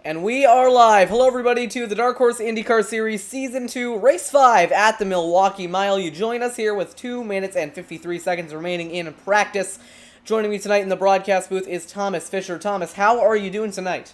And we are live. Hello everybody to the Dark Horse Indycar Series Season 2, Race 5 at the Milwaukee Mile. You join us here with 2 minutes and 53 seconds remaining in practice. Joining me tonight in the broadcast booth is Thomas Fisher. Thomas, how are you doing tonight?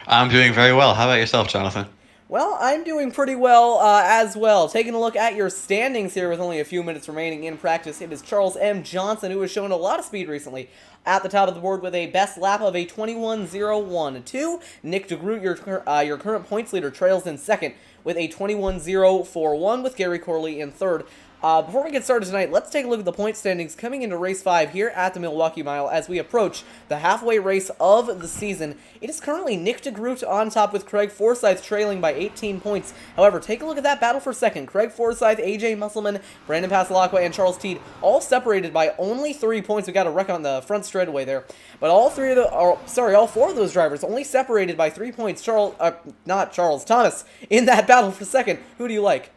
I'm doing very well. How about yourself, Jonathan? Well, I'm doing pretty well as well. Taking a look at your standings here with only a few minutes remaining in practice, it is Charles M. Johnson, who has shown a lot of speed recently, at the top of the board with a best lap of a 21.012. Nick DeGroot, your current points leader, trails in second with a 21.041, with Gary Corley in third. Before we get started tonight, let's take a look at the point standings coming into Race 5 here at the Milwaukee Mile as we approach the halfway race of the season. It is currently Nick DeGroot on top with Craig Forsyth trailing by 18 points. However, take a look at that battle for second. Craig Forsyth, AJ Musselman, Brandon Pasalaqua, and Charles Teed all separated by only 3 points. We got a wreck on the front straightaway there. But all four of those drivers only separated by 3 points. Thomas in that battle for second. Who do you like?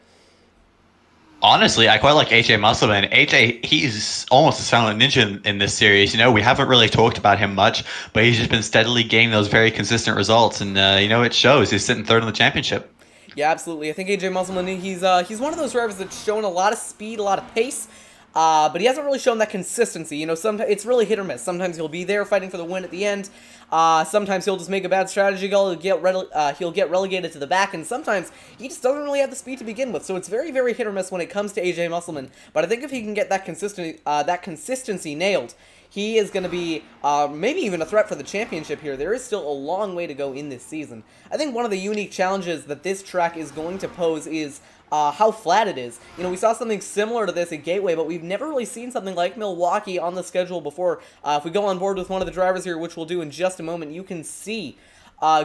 Honestly, I quite like AJ Musselman. AJ, he's almost a silent ninja in this series. You know, we haven't really talked about him much, but he's just been steadily gaining those very consistent results, and it shows. He's sitting third in the championship. Yeah, absolutely. I think AJ Musselman, he's one of those drivers that's shown a lot of speed, a lot of pace, but he hasn't really shown that consistency. You know, sometimes it's really hit or miss. Sometimes he'll be there fighting for the win at the end. Sometimes he'll just make a bad strategy goal, he'll get relegated to the back, and sometimes he just doesn't really have the speed to begin with. So it's very, very hit or miss when it comes to AJ Musselman. But I think if he can get that consistency nailed, he is going to be maybe even a threat for the championship here. There is still a long way to go in this season. I think one of the unique challenges that this track is going to pose is how flat it is. You know, we saw something similar to this at Gateway, but we've never really seen something like Milwaukee on the schedule before. If we go on board with one of the drivers here, which we'll do in just a moment, you can see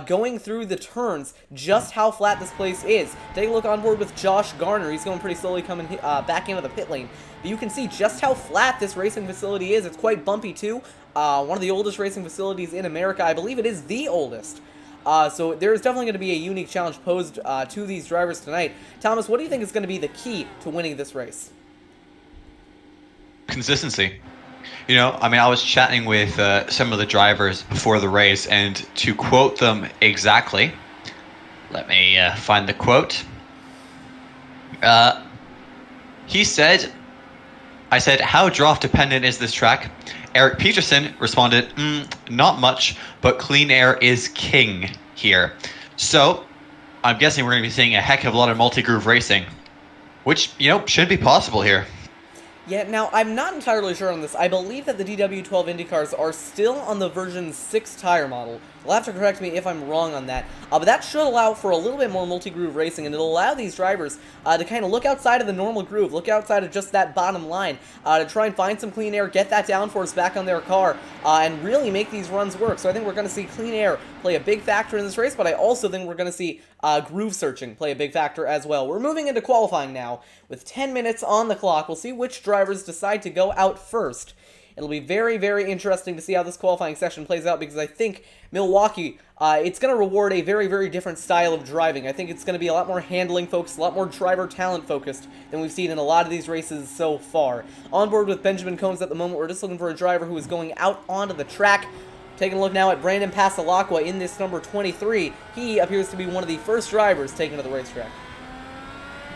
going through the turns just how flat this place is. Take a look on board with Josh Gardner. He's going pretty slowly coming back into the pit lane. But you can see just how flat this racing facility is. It's quite bumpy too. One of the oldest racing facilities in America. I believe it is the oldest. So there's definitely going to be a unique challenge posed to these drivers tonight. Thomas, what do you think is going to be the key to winning this race? Consistency. You know, I mean, I was chatting with some of the drivers before the race, and to quote them exactly, let me find the quote. He said, I said, how draft dependent is this track? Eric Peterson responded, not much, but clean air is king here. So, I'm guessing we're going to be seeing a heck of a lot of multi-groove racing, which, should be possible here. Yeah, now, I'm not entirely sure on this. I believe that the DW12 IndyCars are still on the version 6 tire model. You'll have to correct me if I'm wrong on that. But that should allow for a little bit more multi-groove racing, and it'll allow these drivers to kind of look outside of the normal groove, look outside of just that bottom line, to try and find some clean air, get that downforce back on their car, and really make these runs work. So I think we're going to see clean air play a big factor in this race, but I also think we're going to see groove searching play a big factor as well. We're moving into qualifying now with 10 minutes on the clock. We'll see which drivers decide to go out first. It'll be very, very interesting to see how this qualifying session plays out, because I think Milwaukee, it's going to reward a very, very different style of driving. I think it's going to be a lot more handling focused, a lot more driver talent focused than we've seen in a lot of these races so far. On board with Benjamin Combs at the moment, we're just looking for a driver who is going out onto the track. Taking a look now at Brandon Pasalaqua in this number 23. He appears to be one of the first drivers taken to the racetrack.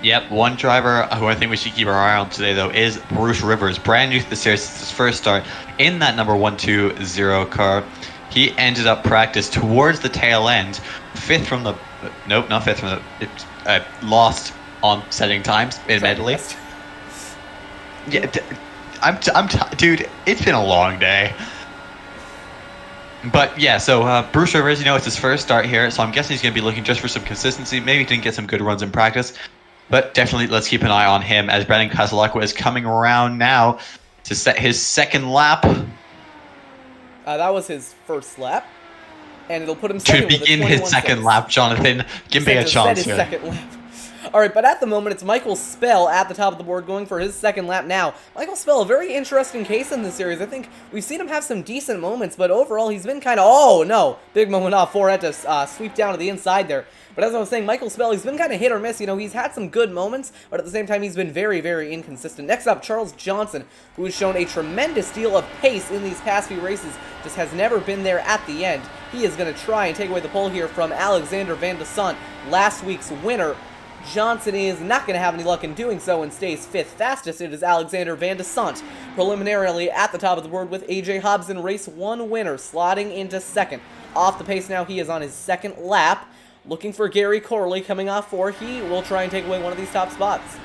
Yep, one driver who I think we should keep our eye on today, though, is Bruce Rivers. Brand new to the series, it's his first start in that number 120 car. He ended up practice towards the tail end, lost on setting times, admittedly. Yeah, dude, it's been a long day. But yeah, so Bruce Rivers, it's his first start here, so I'm guessing he's going to be looking just for some consistency. Maybe he didn't get some good runs in practice. But definitely, let's keep an eye on him as Brandon Pasalaqua is coming around now to set his second lap. That was his first lap, and it'll put him second to begin his second lap. Jonathan, give me a chance here. Second lap. All right, but at the moment, it's Michael Spell at the top of the board going for his second lap now. Michael Spell, a very interesting case in this series. I think we've seen him have some decent moments, but overall, he's been kind of, oh no, big moment off. Ford had to sweep down to the inside there. But as I was saying, Michael Spell, he's been kind of hit or miss. He's had some good moments, but at the same time, he's been very, very inconsistent. Next up, Charles Johnson, who has shown a tremendous deal of pace in these past few races, just has never been there at the end. He is going to try and take away the pole here from Alexander Van de Sant, last week's winner. Johnson is not going to have any luck in doing so and stays 5th fastest. It is Alexander Van de Sant preliminarily at the top of the board with AJ Hobson, race 1 winner, slotting into 2nd. Off the pace now, he is on his 2nd lap. Looking for Gary Corley coming off 4. He will try and take away one of these top spots.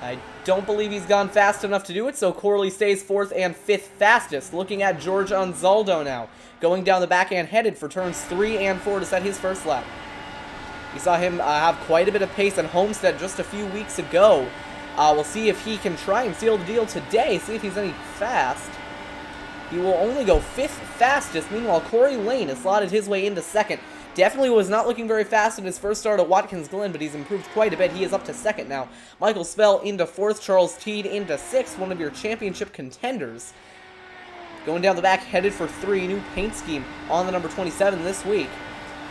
I don't believe he's gone fast enough to do it, so Corley stays 4th and 5th fastest. Looking at George Anzaldo now, going down the backhand, headed for turns 3 and 4 to set his first lap. We saw him have quite a bit of pace at Homestead just a few weeks ago. We'll see if he can try and seal the deal today, see if he's any fast. He will only go 5th fastest. Meanwhile, Corey Lane has slotted his way into 2nd. Definitely was not looking very fast in his first start at Watkins Glen, but he's improved quite a bit. He is up to 2nd now. Michael Spell into 4th. Charles Teed into 6th, one of your championship contenders. Going down the back, headed for 3. New paint scheme on the number 27 this week.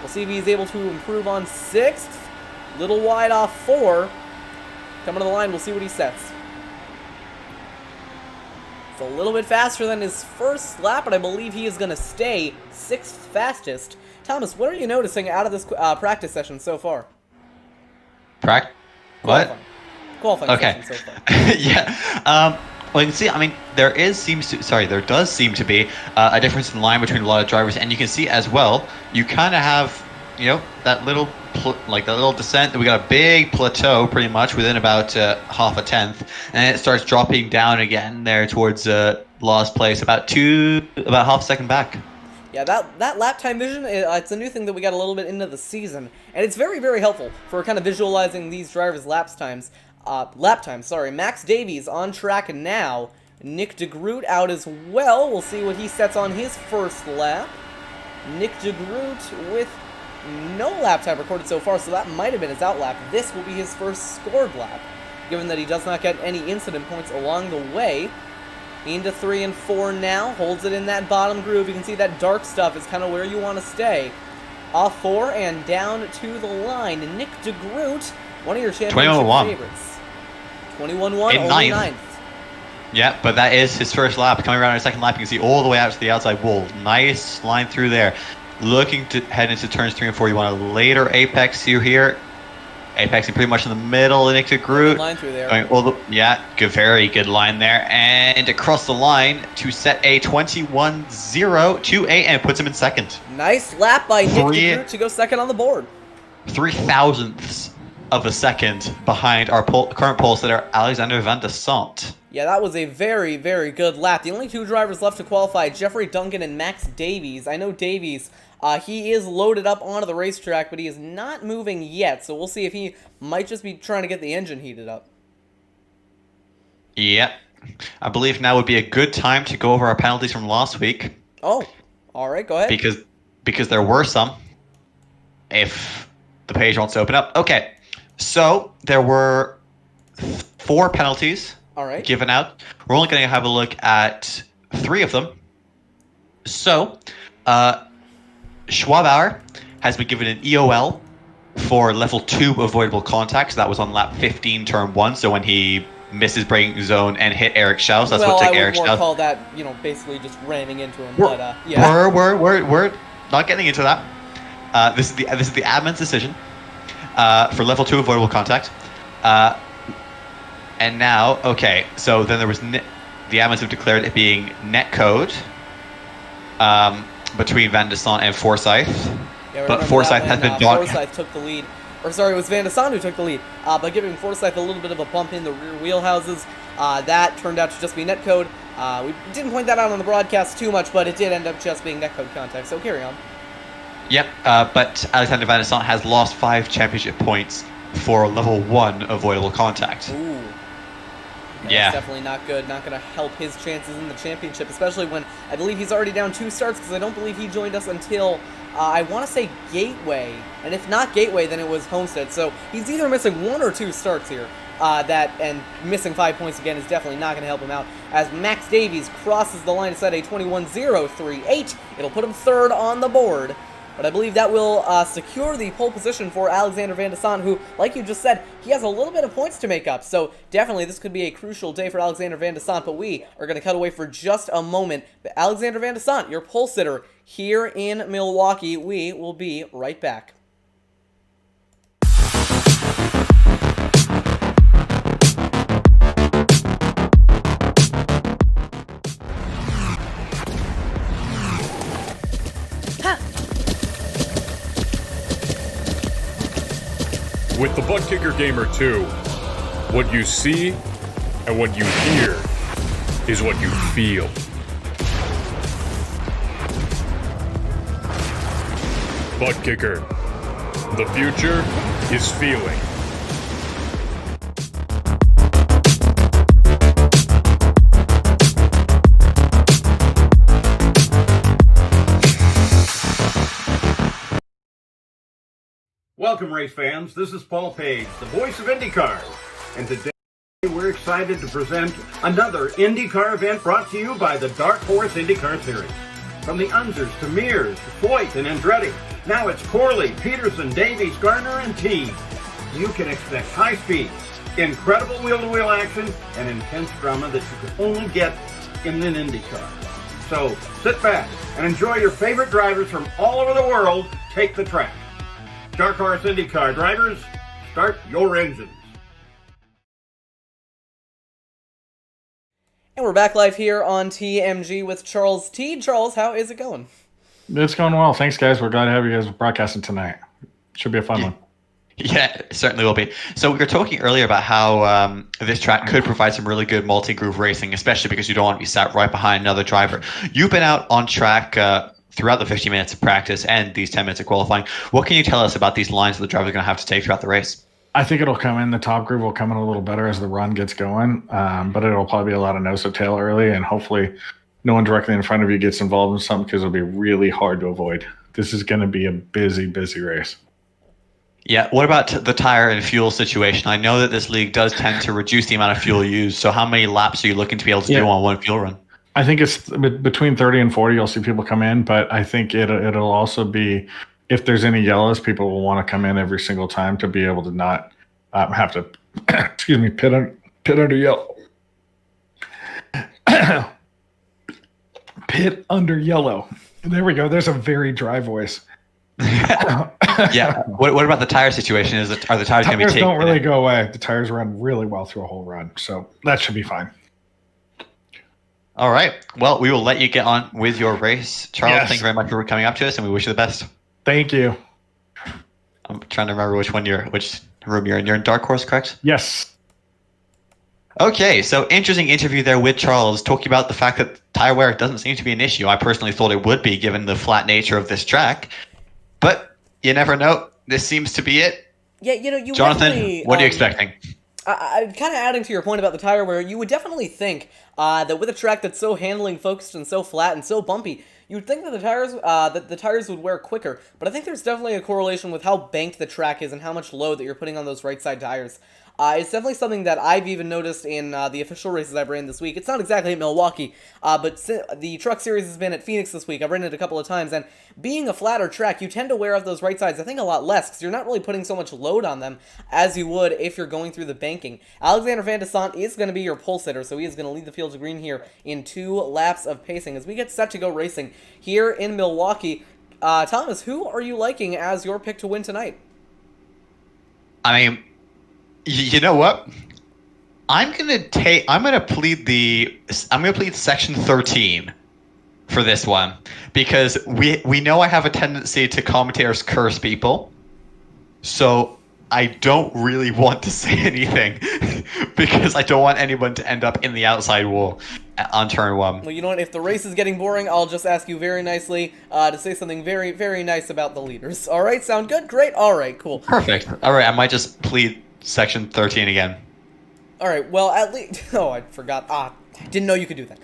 We'll see if he's able to improve on 6th. Little wide off 4. Coming to the line, we'll see what he sets. It's a little bit faster than his first lap, but I believe he is going to stay 6th fastest. Thomas, what are you noticing out of this practice session so far? What? Qualifying session so far. Yeah. Well, you can see, I mean, there does seem to be a difference in line between a lot of drivers, and you can see as well, you kind of have, you know, that little descent. We got a big plateau pretty much within about half a tenth, and it starts dropping down again there towards last place, about half a second back. Yeah, that lap time vision, it's a new thing that we got a little bit into the season, and it's very, very helpful for kind of visualizing these drivers' lap times. Max Davies on track now. Nick DeGroot out as well. We'll see what he sets on his first lap. Nick DeGroot with no lap time recorded so far, so that might have been his out lap. This will be his first scored lap, given that he does not get any incident points along the way. Into 3 and 4 now. Holds it in that bottom groove. You can see that dark stuff is kind of where you want to stay. Off 4 and down to the line. Nick DeGroot, one of your championship favorites. 21-1, only 9th. Yeah, but that is his first lap. Coming around his second lap, you can see all the way out to the outside wall. Nice line through there. Looking to head into turns 3 and 4. You want a later apex here. Apexing pretty much in the middle. Nick DeGroot. Line through there. Very good line there. And across the line to set a 21-0 to 8 and puts him in 2nd. Nice lap by Nick DeGroot to go 2nd on the board. 0.003 of a second behind our current pole setter, Alexander Van de Sant. Yeah, that was a very, very good lap. The only 2 drivers left to qualify, Jeffrey Duncan and Max Davies. I know Davies, he is loaded up onto the racetrack, but he is not moving yet, so we'll see if he might just be trying to get the engine heated up. Yeah, I believe now would be a good time to go over our penalties from last week. Oh, all right, go ahead. Because there were some, if the page wants to open up. Okay. So there were 4 penalties given out. We're only going to have a look at 3 of them. So Schwabauer has been given an EOL for level 2 avoidable contact. So that was on lap 15, turn 1. So when he missed his braking zone and hit Eric Schaus, that's what took Eric Schaus. Well, I would more call that, you know, basically just ramming into him. Yeah. We're not getting into that. This is the admin's decision. For level 2 avoidable contact. And now, okay, so then there was the admins have declared it being netcode between Van de Sant and Forsyth. Yeah, but Forsyth has been dogged. Forsyth took the lead. Or sorry, it was Van de Sant who took the lead by giving Forsyth a little bit of a bump in the rear wheelhouses. That turned out to just be netcode. We didn't point that out on the broadcast too much, but it did end up just being netcode contact, so carry on. Yep, but Alexander Van de Sant has lost 5 championship points for level 1 avoidable contact. Ooh. Yeah. That's definitely not good. Not going to help his chances in the championship, especially when I believe he's already down 2 starts, because I don't believe he joined us until, I want to say Gateway. And if not Gateway, then it was Homestead. So he's either missing 1 or 2 starts here. And missing 5 points again is definitely not going to help him out. As Max Davies crosses the line to set a 21-0-3-8, it'll put him 3rd on the board. but I believe that will secure the pole position for Alexander Van de Sant, who, like you just said, he has a little bit of points to make up. So definitely this could be a crucial day for Alexander Van de Sant, but we are going to cut away for just a moment. But Alexander Van de Sant, your pole sitter here in Milwaukee. We will be right back. With the Butt Kicker Gamer 2, what you see and what you hear is what you feel. Butt Kicker. The future is feeling. Welcome, race fans. This is Paul Page, the voice of IndyCar. And today we're excited to present another IndyCar event brought to you by the Dark Horse Indycar Series. From the Unzers to Mears, to Foyt and Andretti, now it's Corley, Peterson, Davies, Gardner, and Teague. You can expect high speeds, incredible wheel-to-wheel action, and intense drama that you can only get in an IndyCar. So sit back and enjoy your favorite drivers from all over the world take the track. Dark Horse IndyCar drivers, start your engines. And we're back live here on TMG with Charles T. Charles, how is it going? It's going well. Thanks, guys. We're glad to have you guys broadcasting tonight. Should be a fun one. Yeah, it certainly will be. So we were talking earlier about how this track could provide some really good multi-groove racing, especially because you don't want to be sat right behind another driver. You've been out on track throughout the 50 minutes of practice and these 10 minutes of qualifying. What can you tell us about these lines that the driver's going to have to take throughout the race? I think it'll come in. The top groove will come in a little better as the run gets going, but it'll probably be a lot of nose to tail early, and hopefully no one directly in front of you gets involved in something because it'll be really hard to avoid. This is going to be a busy, busy race. Yeah, what about the tire and fuel situation? I know that this league does tend to reduce the amount of fuel used, so how many laps are you looking to be able to do on one fuel run? I think it's between 30 and 40. You'll see people come in, but I think it'll also be, if there's any yellows, people will want to come in every single time to be able to not have to, excuse me, pit under yellow. Pit under yellow. There we go. There's a very dry voice. Yeah. What about the tire situation? Are the tires going to be taken? Don't really go away. The tires run really well through a whole run, so that should be fine. All right. Well, we will let you get on with your race. Charles, Yes. Thank you very much for coming up to us, and we wish you the best. Thank you. I'm trying to remember which room you're in. You're in Dark Horse, correct? Yes. Okay, so interesting interview there with Charles, talking about the fact that tire wear doesn't seem to be an issue. I personally thought it would be, given the flat nature of this track. But you never know. This seems to be it. Yeah, you Jonathan, what are you expecting? I kind of adding to your point about the tire wear, you would definitely think that with a track that's so handling focused and so flat and so bumpy, you would think that the tires would wear quicker. But I think there's definitely a correlation with how banked the track is and how much load that you're putting on those right side tires. It's definitely something that I've even noticed in the official races I've ran this week. It's not exactly at Milwaukee, but the Truck Series has been at Phoenix this week. I've ridden it a couple of times, and being a flatter track, you tend to wear out those right sides, I think, a lot less, because you're not really putting so much load on them as you would if you're going through the banking. Alexander Van de Sant is going to be your pole sitter, so he is going to lead the field to green here in 2 laps of pacing as we get set to go racing here in Milwaukee. Thomas, who are you liking as your pick to win tonight? I mean, you know what? I'm gonna plead Section 13 for this one, because we know I have a tendency to commentators curse people, so I don't really want to say anything because I don't want anyone to end up in the outside wall on turn 1. Well, you know what? If the race is getting boring, I'll just ask you very nicely to say something very, very nice about the leaders. All right? Sound good? Great? All right, cool. Perfect. All right, I might just plead Section 13 again. All right, well, at least... Oh, I forgot. I didn't know you could do that.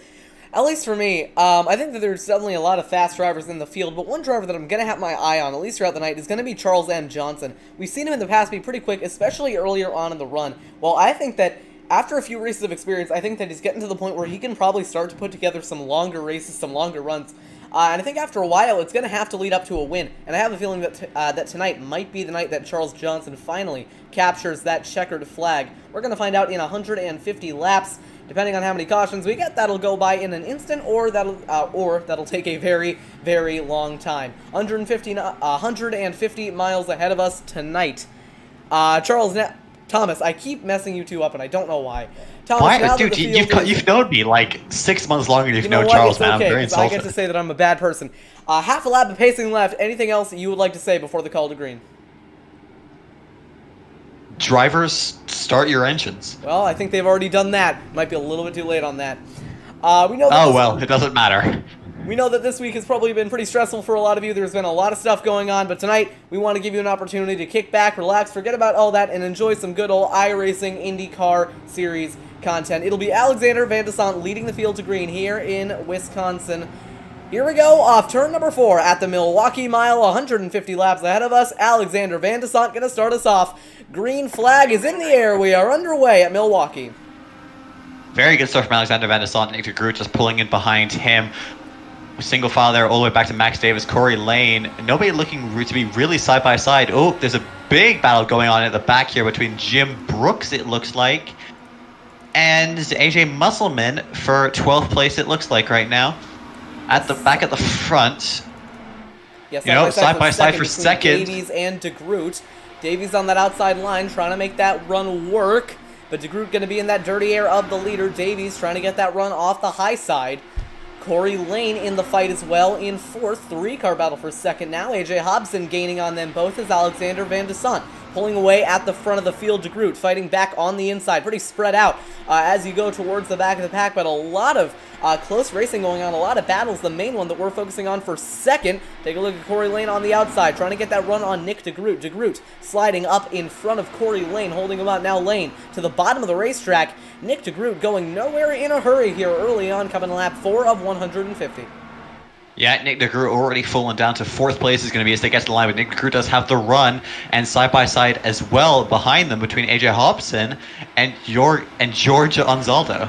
At least for me, I think that there's definitely a lot of fast drivers in the field, but one driver that I'm going to have my eye on, at least throughout the night, is going to be Charles M. Johnson. We've seen him in the past be pretty quick, especially earlier on in the run. Well, I think that after a few races of experience, I think that he's getting to the point where he can probably start to put together some longer races, some longer runs. And I think after a while, it's going to have to lead up to a win. And I have a feeling that that tonight might be the night that Charles Johnson finally captures that checkered flag. We're going to find out in 150 laps. Depending on how many cautions we get, that'll go by in an instant, or that'll take a very, very long time. 150 miles ahead of us tonight. Thomas, I keep messing you two up, and I don't know why. Thomas, why, dude? You've known me like 6 months longer than you've known Charles. Man, okay, I'm very insulted. I get to say that I'm a bad person. Half a lap of pacing left. Anything else that you would like to say before the call to green? Drivers, start your engines. Well, I think they've already done that. Might be a little bit too late on that. We know. Well, it doesn't matter. We know that this week has probably been pretty stressful for a lot of you. There's been a lot of stuff going on, but tonight we want to give you an opportunity to kick back, relax, forget about all that, and enjoy some good old iRacing IndyCar Series content. It'll be Alexander Van de Sant leading the field to green here in Wisconsin. Here we go, off turn number 4 at the Milwaukee Mile, 150 laps ahead of us. Alexander Van de Sant going to start us off. Green flag is in the air. We are underway at Milwaukee. Very good stuff from Alexander Van de Sant. Nick de Groot just pulling in behind him. Single file there all the way back to Max Davis, Corey Lane. Nobody looking to be really side by side. Oh, there's a big battle going on at the back here between Jim Brooks, it looks like, and AJ Musselman for 12th place, it looks like right now. At the back at the front. Yes, side by side for second. Davies and de Groot. Davies on that outside line trying to make that run work, but de Groot going to be in that dirty air of the leader. Davies trying to get that run off the high side. Corey Lane in the fight as well in 4th. 3-car battle for 2nd now. AJ Hobson gaining on them both as Alexander Van de Sant pulling away at the front of the field. De Groot fighting back on the inside. Pretty spread out as you go towards the back of the pack, but a lot of close racing going on, a lot of battles. The main one that we're focusing on for 2nd. Take a look at Corey Lane on the outside, trying to get that run on Nick de Groot. De Groot sliding up in front of Corey Lane, holding him out now. Lane to the bottom of the racetrack. Nick de Groot going nowhere in a hurry here early on, coming to lap 4 of 150. Yeah, Nick de Groot already fallen down to 4th place is going to be as they get to the line, but Nick de Groot does have the run, and side-by-side as well behind them between AJ Hobson and Georgia Anzaldo.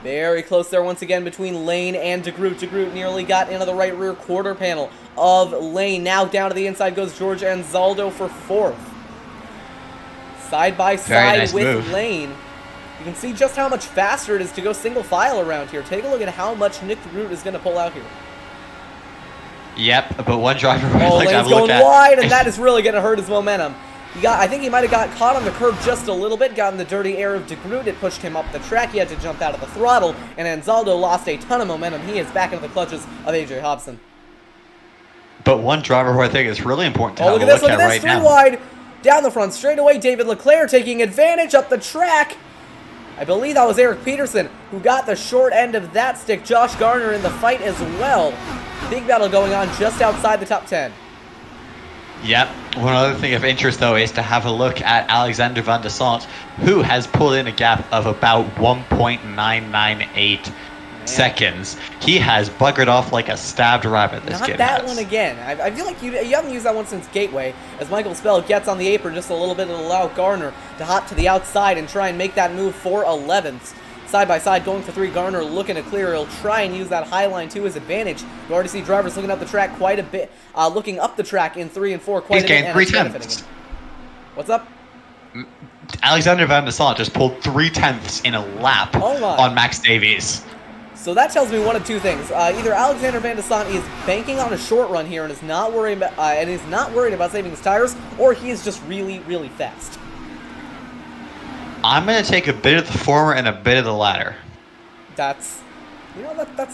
Very close there once again between Lane and de Groot. De Groot nearly got into the right rear quarter panel of Lane. Now down to the inside goes Georgia Anzaldo for 4th. Side-by-side nice with move. Lane. You can see just how much faster it is to go single file around here. Take a look at how much Nick de Groot is going to pull out here. Yep, but one driver would Oh, like to have Lane's a look going at. wide, and that is really going to hurt his momentum. I think he might have got caught on the curb just a little bit, got in the dirty air of de Groot. It pushed him up the track. He had to jump out of the throttle, and Anzaldo lost a ton of momentum. He is back into the clutches of AJ Hobson. But one driver who I think is really important to have Look a at this, look look at at right this, 3 now. wide, down the front straightaway. David Leclerc taking advantage up the track. I believe that was Eric Peterson who got the short end of that stick. Josh Gardner in the fight as well. Big battle going on just outside the top 10. Yep. One other thing of interest, though, is to have a look at Alexander Van de Sant, who has pulled in a gap of about 1.998 seconds. He has buggered off like a stabbed rabbit, this Not kid that has. one again. I feel like you haven't used that one since Gateway, as Michael Spell gets on the apron just a little bit and allow Gardner to hop to the outside and try and make that move for 11th. Side by side, going for 3, Gardner looking to clear. He'll try and use that high line to his advantage. You already see drivers looking up the track quite a bit, looking up the track in 3 and 4 quite He's a bit. gained 3 tenths. What's up? Alexander Van de Sant just pulled 3 tenths in a lap on Max Davies. So that tells me one of 2 things. Either Alexander Van de Sant is banking on a short run here and is not worried about saving his tires, or he is just really, really fast. I'm going to take a bit of the former and a bit of the latter. That's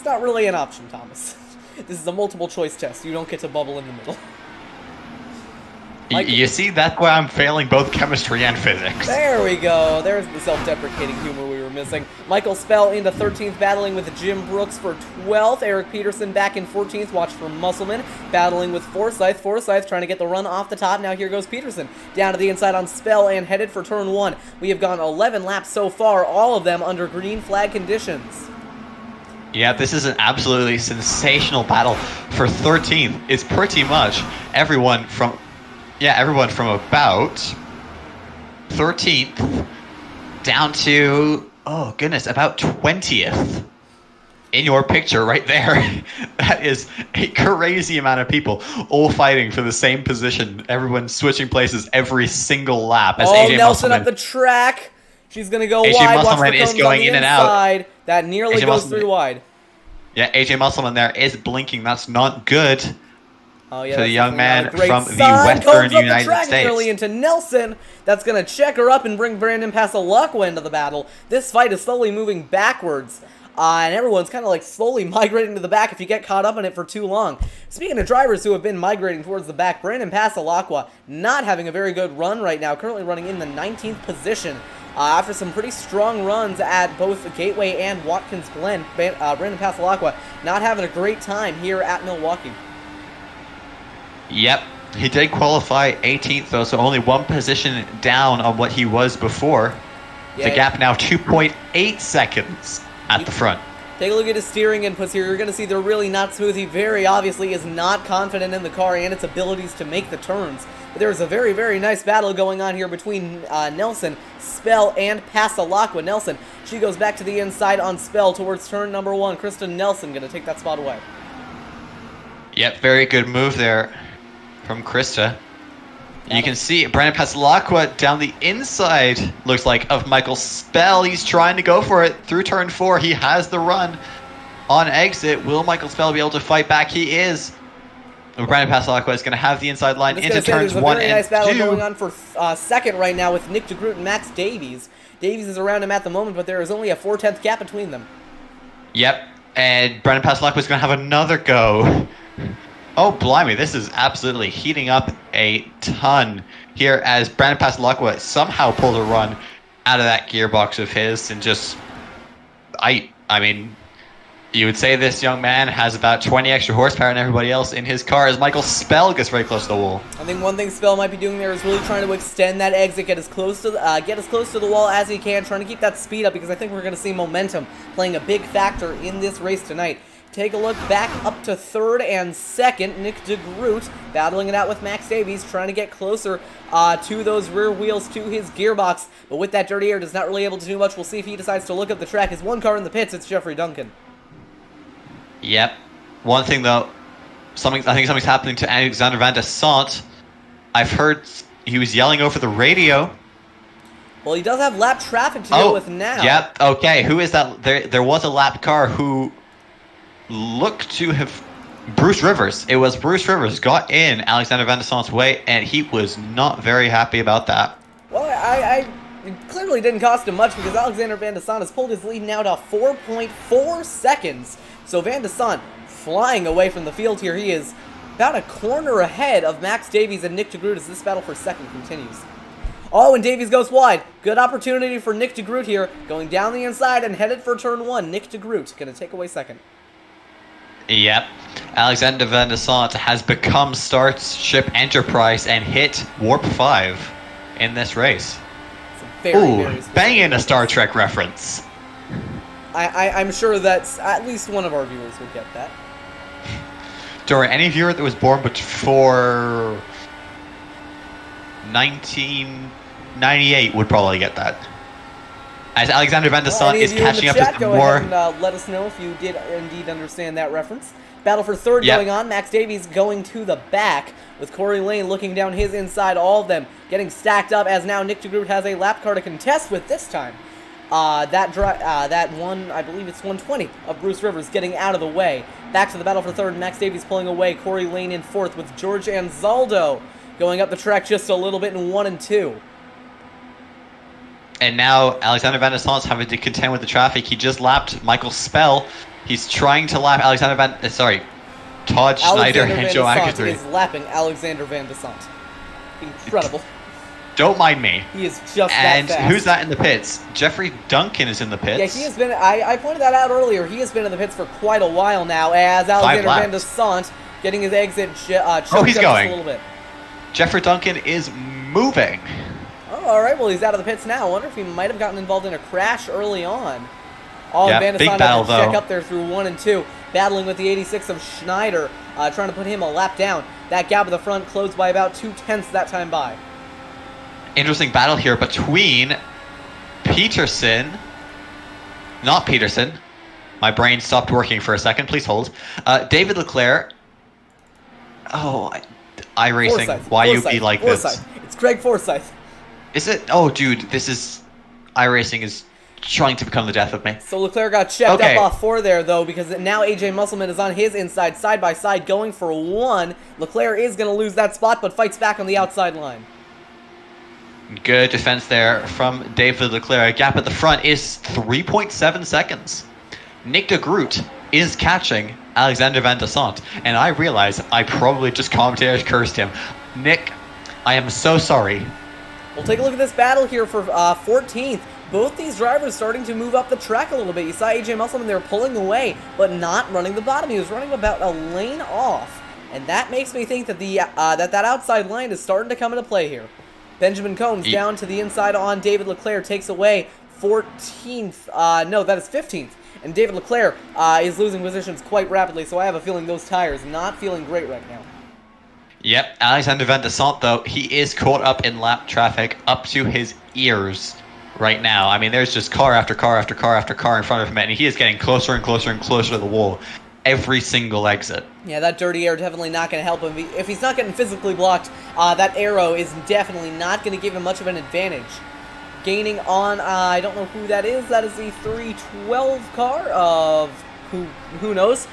not really an option, Thomas. This is a multiple choice test. You don't get to bubble in the middle. You see, that's why I'm failing both chemistry and physics. There we go. There's the self-deprecating humor we were missing. Michael Spell into 13th, battling with Jim Brooks for 12th. Eric Peterson back in 14th. Watch for Musselman, battling with Forsyth. Forsyth trying to get the run off the top. Now here goes Peterson. Down to the inside on Spell and headed for turn 1. We have gone 11 laps so far, all of them under green flag conditions. Yeah, this is an absolutely sensational battle for 13th. It's pretty much everyone from about 13th down to, oh goodness, about 20th. in your picture right there, that is a crazy amount of people all fighting for the same position. Everyone switching places every single lap. As AJ Nelson Musselman, up the track. She's going to go AJ wide. Watch Musselman the is cones going on the in and out. inside. That nearly AJ goes Musselman. through wide. Yeah, AJ Musselman there is blinking. That's not good Oh, yeah, for the young man great from the sign. Western Comes up the United track States. nearly into Nelson. That's going to check her up and bring Brandon Pasalaqua into the battle. This fight is slowly moving backwards. And everyone's kind of like slowly migrating to the back if you get caught up in it for too long. Speaking of drivers who have been migrating towards the back, Brandon Pasalaqua not having a very good run right now, currently running in the 19th position. After some pretty strong runs at both Gateway and Watkins Glen, Brandon Pasalaqua not having a great time here at Milwaukee. Yep, he did qualify 18th though, so only one position down on what he was before. Yeah, the gap now 2.8 seconds at the front. Take a look at his steering inputs here. You're going to see they're really not smooth. He very obviously is not confident in the car and its abilities to make the turns. But there's a very, very nice battle going on here between Nelson, Spell, and Pasalaqua. Nelson, she goes back to the inside on Spell towards turn number 1. Kristen Nelson going to take that spot away. Yep, very good move there from Krista. You can see Brandon Pasalaqua down the inside, looks like, of Michael Spell. He's trying to go for it through turn 4. He has the run on exit. Will Michael Spell be able to fight back? He is. Brandon Pasalaqua is going to have the inside line into turns 1 and 2. There's a very nice battle going on for second right now with Nick DeGroot and Max Davies. Davies is around him at the moment, but there is only a 4/10 gap between them. Yep, and Brandon Pasalaqua is going to have another go. Oh, blimey, this is absolutely heating up a ton here as Brandon Pasalaqua somehow pulled a run out of that gearbox of his and just... I mean, you would say this young man has about 20 extra horsepower than everybody else in his car as Michael Spell gets very close to the wall. I think one thing Spell might be doing there is really trying to extend that exit, get as close to the wall as he can, trying to keep that speed up because I think we're going to see momentum playing a big factor in this race tonight. Take a look back up to third and second. Nick DeGroot battling it out with Max Davies, trying to get closer to those rear wheels to his gearbox. But with that dirty air, does not really able to do much. We'll see if he decides to look up the track. His one car in the pits, it's Jeffrey Duncan. Yep. One thing though, I think something's happening to Alexander Van de Sant. I've heard he was yelling over the radio. Well, he does have lap traffic to deal with now. Yep. Okay. Who is that? There was a lap car who looked to have Bruce Rivers. It was Bruce Rivers got in Alexander Van de Sant's way, and he was not very happy about that. Well, it clearly didn't cost him much because Alexander Van de Sant has pulled his lead now to 4.4 seconds. So Van de Sant flying away from the field here. He is about a corner ahead of Max Davies and Nick DeGroot as this battle for second continues. Oh, and Davies goes wide. Good opportunity for Nick DeGroot here, going down the inside and headed for turn 1. Nick DeGroot going to take away second. Yep. Alexander Van de Sant has become Starship Enterprise and hit Warp 5 in this race. Ooh, bang in a Star Trek reference. I'm sure that at least one of our viewers would get that. Dora, any viewer that was born before 1998 would probably get that. As Alexander Van de Sant is catching up to go more. Ahead and, let us know if you did indeed understand that reference. Battle for third going on. Max Davies going to the back with Corey Lane looking down his inside. All of them getting stacked up as now Nick DeGroot has a lap car to contest with this time. That one, I believe it's 120 of Bruce Rivers getting out of the way. Back to the battle for third. Max Davies pulling away. Corey Lane in fourth with George Anzaldo going up the track just a little bit in 1 and 2. And now Alexander Van de Sant's having to contend with the traffic. He just lapped Michael Spell. He's trying to lap Todd Schneider and Joe Agatry. Is lapping Alexander Van de Sant. Incredible. Don't mind me. He is just that fast. And who's that in the pits? Jeffrey Duncan is in the pits. Yeah, he has been. I pointed that out earlier. He has been in the pits for quite a while now. As Alexander Van de Sant getting his exit choked up he's just going. a little bit. Jeffrey Duncan is moving. Oh, all right. Well, he's out of the pits now. I wonder if he might have gotten involved in a crash early on. Van de Sant had to check up there through 1 and 2, battling with the 86 of Schneider, trying to put him a lap down. That gap at the front closed by about 2/10 that time by. Interesting battle here between Peterson, not Peterson, My brain stopped working for a second. Please hold. David Leclerc. Oh, iRacing. Forsyth. Why Forsyth. you be like Forsyth. this? It's Craig Forsyth. Is it? Oh, dude, this is iRacing is trying to become the death of me. So Leclerc got checked Okay. up off 4 there, though, because now AJ Musselman is on his inside, side by side, going for 1. Leclerc is going to lose that spot, but fights back on the outside line. Good defense there from David Leclerc. Gap at the front is 3.7 seconds. Nick de Groot is catching Alexander Van de Sant, and I realize I probably just commentated cursed him. Nick, I am so sorry. We'll take a look at this battle here for 14th. Both these drivers starting to move up the track a little bit. You saw AJ Musselman there pulling away, but not running the bottom. He was running about a lane off, and that makes me think that that outside line is starting to come into play here. Benjamin Combs down to the inside on David Leclerc, takes away 14th. No, that is 15th. And David Leclerc is losing positions quite rapidly, so I have a feeling those tires not feeling great right now. Yep, Alexander Van de Sant, though, he is caught up in lap traffic up to his ears right now. I mean, there's just car after car after car after car in front of him, and he is getting closer and closer and closer to the wall every single exit. Yeah, that dirty air definitely not going to help him. If he's not getting physically blocked, that arrow is definitely not going to give him much of an advantage. Gaining on, I don't know who that is. That is the 312 car of who knows.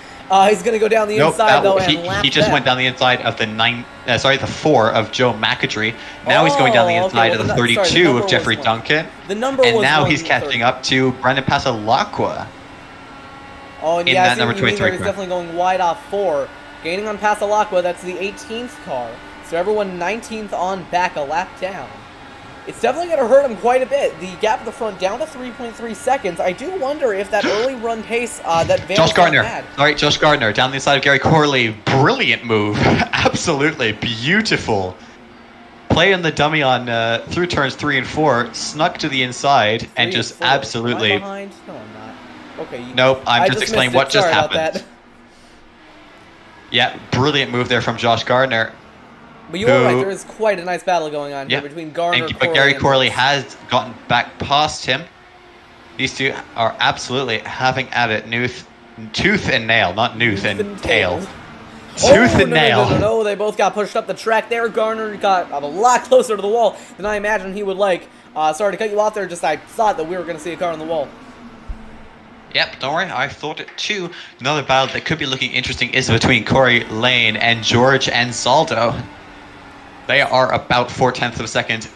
He's going to go down the inside, though, and lap he just went down the inside of the 4 of Joe McAdree. Now he's going down the inside of the 32 of Jeffrey Duncan. The number and was now he's catching up to Brendan Pasalaqua. Oh, and in yeah, that number 23 he's car. definitely going wide off 4. Gaining on Pasalaqua, that's the 18th car. So everyone 19th on back, a lap down. It's definitely going to hurt him quite a bit. The gap at the front down to 3.3 seconds. I do wonder if that early run pace that Van Josh Gardner. had. Sorry, Josh Gardner down the inside of Gary Corley. Brilliant move. Absolutely beautiful. Play on the dummy on through turns 3 and 4. Snuck to the inside and just absolutely. Am I behind? No, I'm not. Okay. Nope, I'm just explaining what just happened. That. Yeah, brilliant move there from Josh Gardner. But you are right, there is quite a nice battle going on here between Gardner, but Gary Corley has gotten back past him. These two are absolutely having at it, tooth and nail, not nooth and tail. Tooth and nail. No, they both got pushed up the track there. Gardner got a lot closer to the wall than I imagined he would like. Sorry to cut you off there, just I thought that we were going to see a car on the wall. Yep, don't worry, I thought it too. Another battle that could be looking interesting is between Corey Lane and George Ansaldo. They are about 4/10 of a second.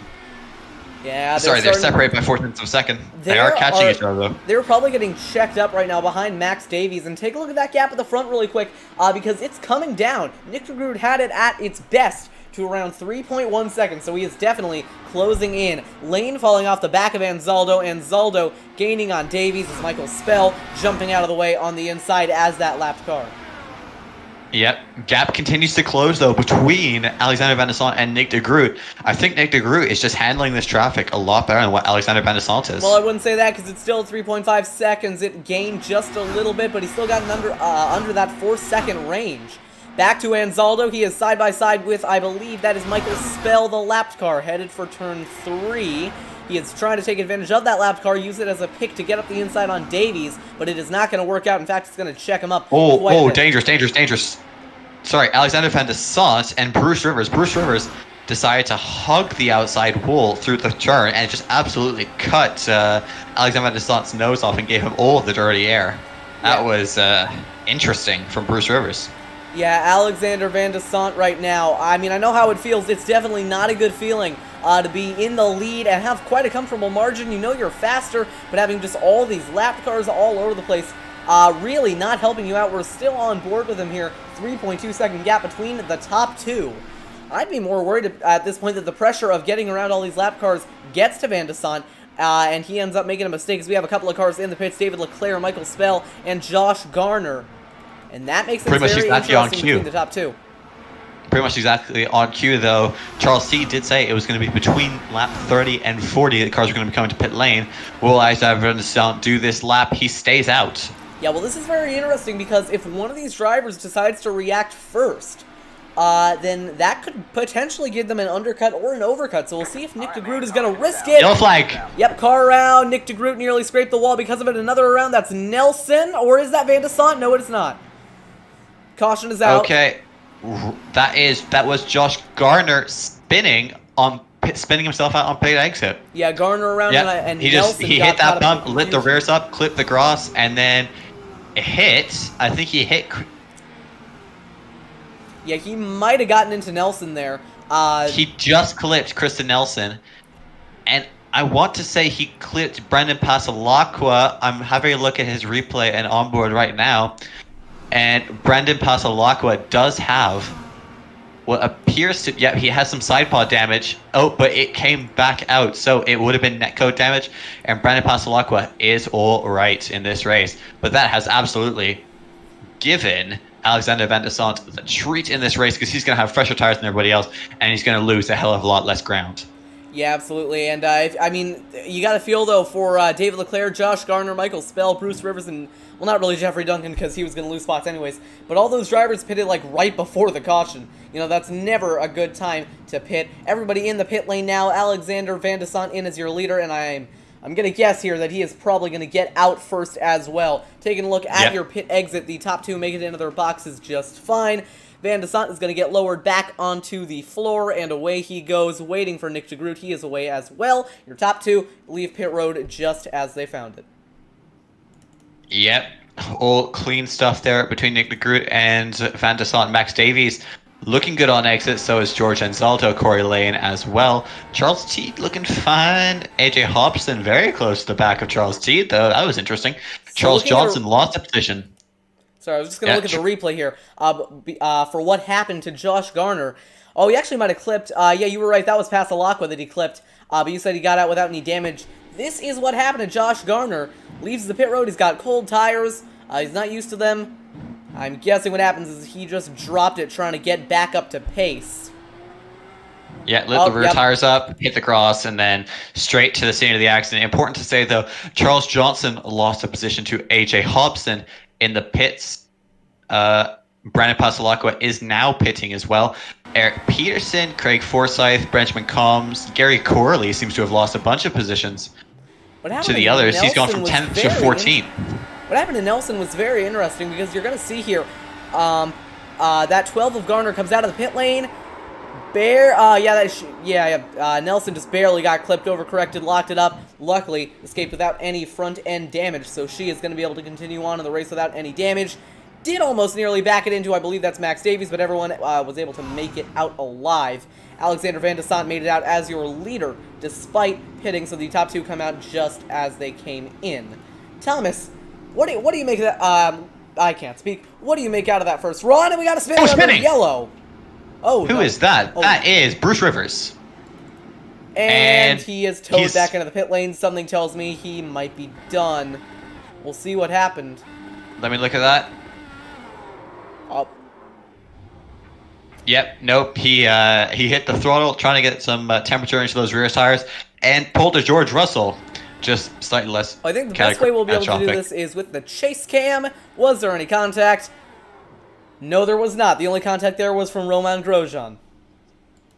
Yeah, they're separated by 4/10 of a second. They are catching each other, though. They're probably getting checked up right now behind Max Davies. And take a look at that gap at the front really quick, because it's coming down. Nick de Groot had it at its best to around 3.1 seconds, so he is definitely closing in. Lane falling off the back of Ansaldo. Ansaldo gaining on Davies as Michael Spell jumping out of the way on the inside as that lapped car. Yep, gap continues to close, though, between Alexander Van de Sant and Nick de Groot. I think Nick de Groot is just handling this traffic a lot better than what Alexander Van de Sant is. Well, I wouldn't say that because it's still 3.5 seconds. It gained just a little bit, but he's still gotten under that 4-second range. Back to Ansaldo. He is side by side with, I believe, that is Michael Spell, the lapped car, headed for turn 3. He is trying to take advantage of that lapped car, use it as a pick to get up the inside on Davies, but it is not going to work out. In fact, it's going to check him up. Oh, dangerous. Sorry, Alexander Van de Sant and Bruce Rivers. Bruce Rivers decided to hug the outside wall through the turn and just absolutely cut Alexander Van de Sant's nose off and gave him all of the dirty air. That was interesting from Bruce Rivers. Yeah, Alexander Van de Sant right now. I mean, I know how it feels. It's definitely not a good feeling to be in the lead and have quite a comfortable margin. You know you're faster, but having just all these lapped cars all over the place, really not helping you out. We're still on board with him here. 3.2 second gap between the top two. I'd be more worried at this point that the pressure of getting around all these lap cars gets to Van de Sant, and he ends up making a mistake, because we have a couple of cars in the pits, David Leclerc, Michael Spell, and Josh Gardner. And that makes it very interesting between the top two. Pretty much exactly on cue, though. Charles C. did say it was going to be between lap 30 and 40 the cars are going to be coming to pit lane. Will Alexander Van de Sant do this lap? He stays out. Yeah, well, this is very interesting, because if one of these drivers decides to react first, then that could potentially give them an undercut or an overcut. So we'll see if Nick DeGroot is going to risk it. Yellow flag. Yep, car around. Nick DeGroot nearly scraped the wall because of it. Another around. That's Nelson. Or is that Van de Sant? No, it is not. Caution is out. Okay. That was Josh Gardner spinning himself out on pit exit. Yeah, Gardner around and he Nelson hit got that bump, lit the rears up, clipped the cross, and then I think he hit. Yeah, he might have gotten into Nelson there. He just clipped Krista Nelson, and I want to say he clipped Brendan Pasalaqua. I'm having a look at his replay and onboard right now, and Brendan Pasalaqua does have what appears to, he has some side pod damage. Oh, but it came back out, so it would have been netcode damage, and Brendan Pasalaqua is all right in this race, but that has absolutely given Alexander Van de Sant the treat in this race because he's going to have fresher tires than everybody else, and he's going to lose a hell of a lot less ground. Yeah, absolutely. And I mean, you got to feel though for David Leclerc, Josh Gardner, Michael Spell, Bruce Rivers, and well, not really Jeffrey Duncan because he was going to lose spots anyways. But all those drivers pitted like right before the caution. You know, that's never a good time to pit. Everybody in the pit lane now. Alexander Van de Sant in as your leader, and I'm going to guess here that he is probably going to get out first as well. Taking a look at your pit exit, the top two make it into their boxes just fine. Van de Sant is going to get lowered back onto the floor, and away he goes, waiting for Nick DeGroot. He is away as well. Your top two leave pit road just as they found it. Yep, all clean stuff there between Nick DeGroot and Van de Sant. Max Davies looking good on exit, so is George Anzaldo, Corey Lane as well. Charles Teed looking fine. AJ Hobson very close to the back of Charles Teed, though. That was interesting. So Charles Johnson lost a position. Sorry, I was just going to look at the replay here for what happened to Josh Gardner. Oh, he actually might have clipped. Yeah, you were right. That was Pasalaqua that he clipped. But you said he got out without any damage. This is what happened to Josh Gardner. Leaves the pit road. He's got cold tires. He's not used to them. I'm guessing what happens is he just dropped it trying to get back up to pace. Yeah, lit the rear tires up, hit the cross, and then straight to the scene of the accident. Important to say, though, Charles Johnson lost a position to AJ Hobson in the pits. Brandon Pasalaqua is now pitting as well. Eric Peterson, Craig Forsyth, Benjamin Combs, Gary Corley seems to have lost a bunch of positions to the others. He's gone from 10th to 14th. What happened to Nelson was very interesting because you're going to see here that 12 of Gardner comes out of the pit lane. Nelson just barely got clipped, overcorrected, locked it up. Luckily, escaped without any front end damage, so she is going to be able to continue on in the race without any damage. Did almost nearly back it into, I believe that's Max Davies, but everyone was able to make it out alive. Alexander Van de Sant made it out as your leader, despite pitting, so the top two come out just as they came in. Thomas, what do you make of that? I can't speak. What do you make out of that first run? And we got a spin under yellow. Oh, who is that? Oh. That is Bruce Rivers. And he is towed back into the pit lane. Something tells me he might be done. We'll see what happened. Let me look at that. Oh. Yep, nope. He hit the throttle trying to get some temperature into those rear tires and pulled a George Russell. Just slightly less. I think the best way we'll be able to do this is with the chase cam. Was there any contact? No, there was not. The only contact there was from Roman Grosjean.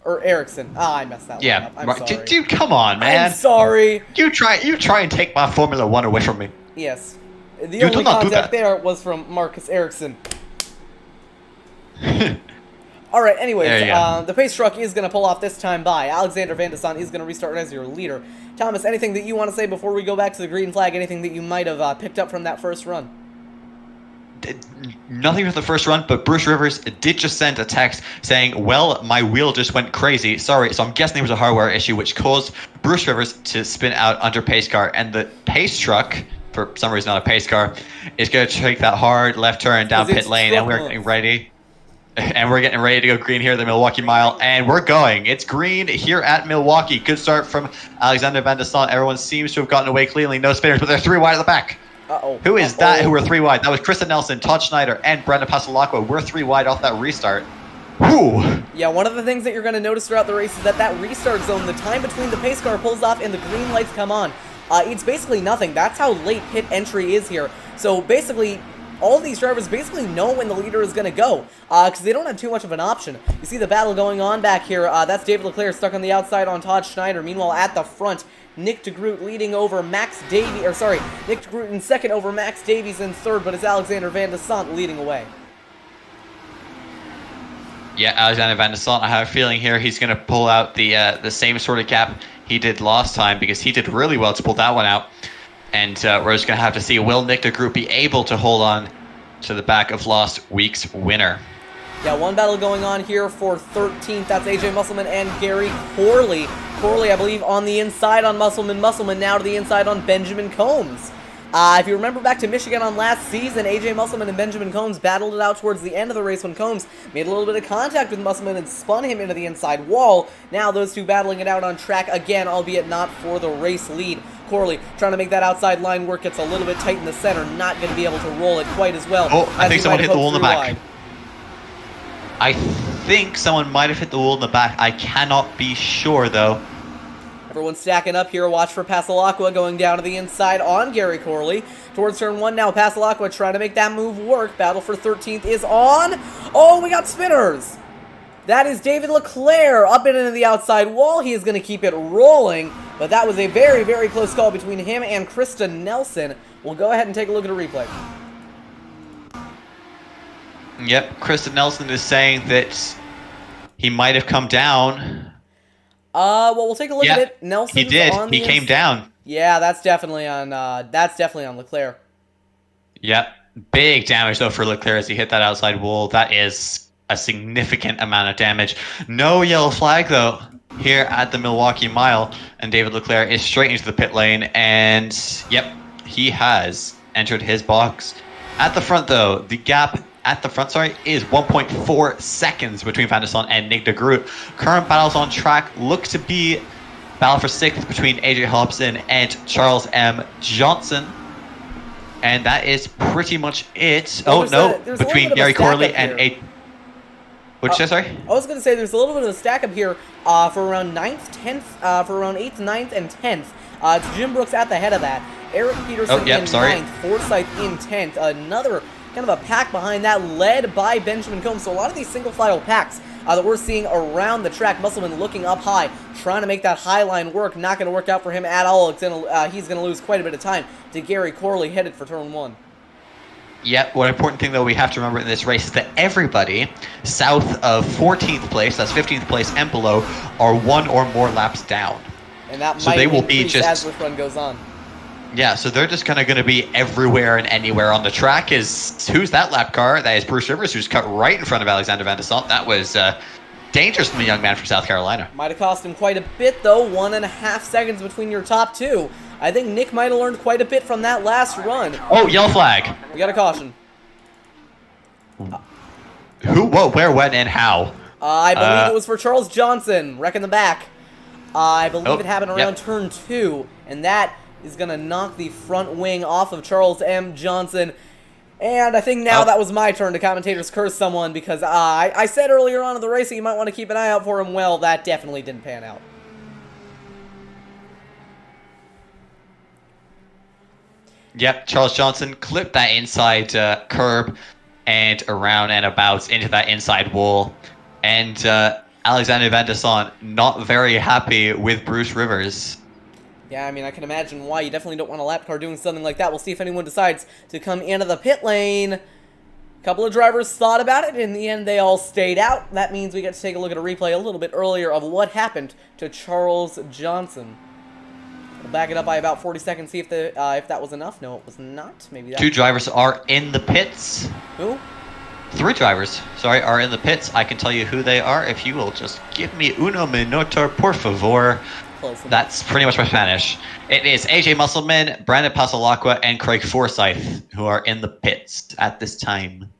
Or Ericsson. I messed that one up. I'm sorry. Dude, come on, man. I'm sorry. You try and take my Formula 1 away from me. Yes. The only contact there was from Marcus Ericsson. Alright, anyways, the pace truck is going to pull off this time by. Alexander Van de Sant is going to restart as your leader. Thomas, anything that you want to say before we go back to the green flag? Anything that you might have picked up from that first run? Nothing with the first run, but Bruce Rivers did just send a text saying, well, my wheel just went crazy. Sorry, so I'm guessing there was a hardware issue which caused Bruce Rivers to spin out under pace car. And the pace truck, for some reason not a pace car, is going to take that hard left turn down pit lane. And we're getting ready. And we're getting ready to go green here at the Milwaukee Mile. And we're going. It's green here at Milwaukee. Good start from Alexander Van de Sant. Everyone seems to have gotten away cleanly. No spinners, but they're three wide at the back. Who is that who were three wide? That was Krista Nelson, Todd Schneider, and Brendan Pasalaqua. We're three wide off that restart. Whew. Yeah, one of the things that you're going to notice throughout the race is that restart zone, the time between the pace car pulls off and the green lights come on, it's basically nothing. That's how late pit entry is here. So basically, all of these drivers basically know when the leader is going to go, because they don't have too much of an option. You see the battle going on back here. That's David Leclerc stuck on the outside on Todd Schneider. Meanwhile, at the front, Nick DeGroot leading over Max Davies, or sorry, Nick DeGroot in second over Max Davies in third, but it's Alexander Van de Sant leading away. Yeah, Alexander Van de Sant, I have a feeling here he's going to pull out the same sort of gap he did last time, because he did really well to pull that one out. And we're just going to have to see, will Nick DeGroot be able to hold on to the back of last week's winner? Yeah, one battle going on here for 13th. That's AJ Musselman and Gary Corley. Corley, I believe, on the inside on Musselman. Musselman now to the inside on Benjamin Combs. If you remember back to Michigan on last season, AJ Musselman and Benjamin Combs battled it out towards the end of the race when Combs made a little bit of contact with Musselman and spun him into the inside wall. Now those two battling it out on track again, albeit not for the race lead. Corley trying to make that outside line work, gets a little bit tight in the center, not going to be able to roll it quite as well. Oh, I think someone hit the wall in the back. Wide. I think someone might have hit the wall in the back. I cannot be sure, though. Everyone's stacking up here. Watch for Pasalaqua going down to the inside on Gary Corley. Towards turn 1 now. Pasalaqua trying to make that move work. Battle for 13th is on. Oh, we got spinners. That is David Leclerc up and into the outside wall. He is going to keep it rolling. But that was a very, very close call between him and Krista Nelson. We'll go ahead and take a look at a replay. Yep, Kristen Nelson is saying that he might have come down. Well, we'll take a look at it. Nelson, he did. He came down. Yeah, that's definitely on Leclerc. Yep, big damage though for Leclerc as he hit that outside wall. That is a significant amount of damage. No yellow flag though here at the Milwaukee Mile, and David Leclerc is straight into the pit lane, and yep, he has entered his box. At the front though, the gap at the front, is 1.4 seconds between Van der Sant and Nick DeGroot. Current battles on track look to be battle for 6th between AJ Hobson and Charles M. Johnson. And that is pretty much it. Between Gary Corley and a... What'd you say, sorry? I was going to say there's a little bit of a stack up here for around 9th, 10th, for around 8th, 9th, and 10th. It's Jim Brooks at the head of that. Eric Peterson in 9th, Forsyth in 10th. Another kind of a pack behind that, led by Benjamin Combs. So a lot of these single file packs that we're seeing around the track. Musselman looking up high, trying to make that high line work. Not going to work out for him at all. He's going to lose quite a bit of time to Gary Corley, headed for turn 1. Yep, one important thing though we have to remember in this race is that everybody south of 14th place, that's 15th place and below, are 1 or more laps down. And that so might they will be just as this run goes on. Yeah, so they're just kind of going to be everywhere and anywhere on the track. Who's that lap car? That is Bruce Rivers, who's cut right in front of Alexander Van der Sant. That was dangerous from the young man from South Carolina. Might have cost him quite a bit, though. 1.5 seconds between your top two. I think Nick might have learned quite a bit from that last run. Oh, yellow flag. We got a caution. Who, what, where, when, and how? I believe it was for Charles Johnson, wrecking the back. I believe it happened around turn 2, and that is going to knock the front wing off of Charles M. Johnson. And I think now that was my turn to commentators curse someone, because I said earlier on in the race that you might want to keep an eye out for him. Well, that definitely didn't pan out. Yep, Charles Johnson clipped that inside curb and around and about into that inside wall. And Alexander Van der Sant not very happy with Bruce Rivers. Yeah, I mean, I can imagine why. You definitely don't want a lap car doing something like that. We'll see if anyone decides to come into the pit lane. A couple of drivers thought about it. In the end, they all stayed out. That means we get to take a look at a replay a little bit earlier of what happened to Charles Johnson. We'll back it up by about 40 seconds, see if that was enough. No, it was not. Maybe that. 2 drivers are in the pits. Who? 3 drivers, are in the pits. I can tell you who they are if you will just give me uno minuto, por favor. That's pretty much my Spanish. It is AJ Musselman, Brandon Pasalaqua, and Craig Forsyth who are in the pits at this time.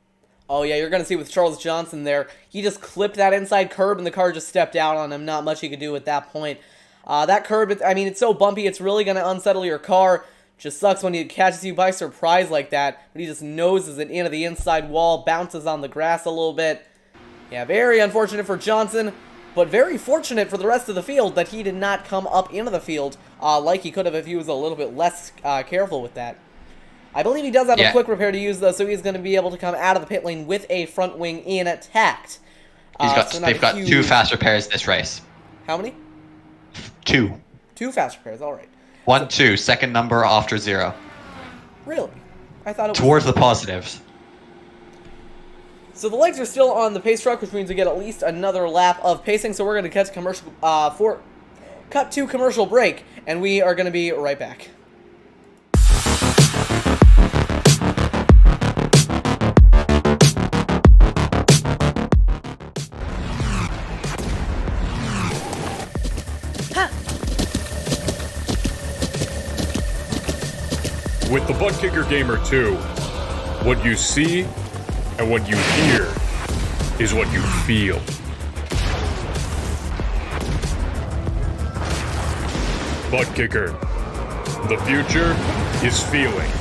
Oh yeah, you're going to see with Charles Johnson there, he just clipped that inside curb and the car just stepped out on him. Not much he could do at that point. That curb, I mean, it's so bumpy, it's really going to unsettle your car. Just sucks when he catches you by surprise like that. But he just noses it into the inside wall, bounces on the grass a little bit. Yeah, very unfortunate for Johnson, but very fortunate for the rest of the field that he did not come up into the field like he could have if he was a little bit less careful with that. I believe he does have a Yeah. quick repair to use, though, so he's going to be able to come out of the pit lane with a front wing intact. They've got huge... 2 fast repairs this race. How many? 2. 2 fast repairs, all right. 1, 2, second number after 0. Really? I thought it was... Towards the positives. So the legs are still on the pace truck, which means we get at least another lap of pacing, so we're going to cut to commercial break, and we are going to be right back. With the Butt Kicker Gamer 2, what you see and what you hear is what you feel. Butt Kicker. The future is feeling.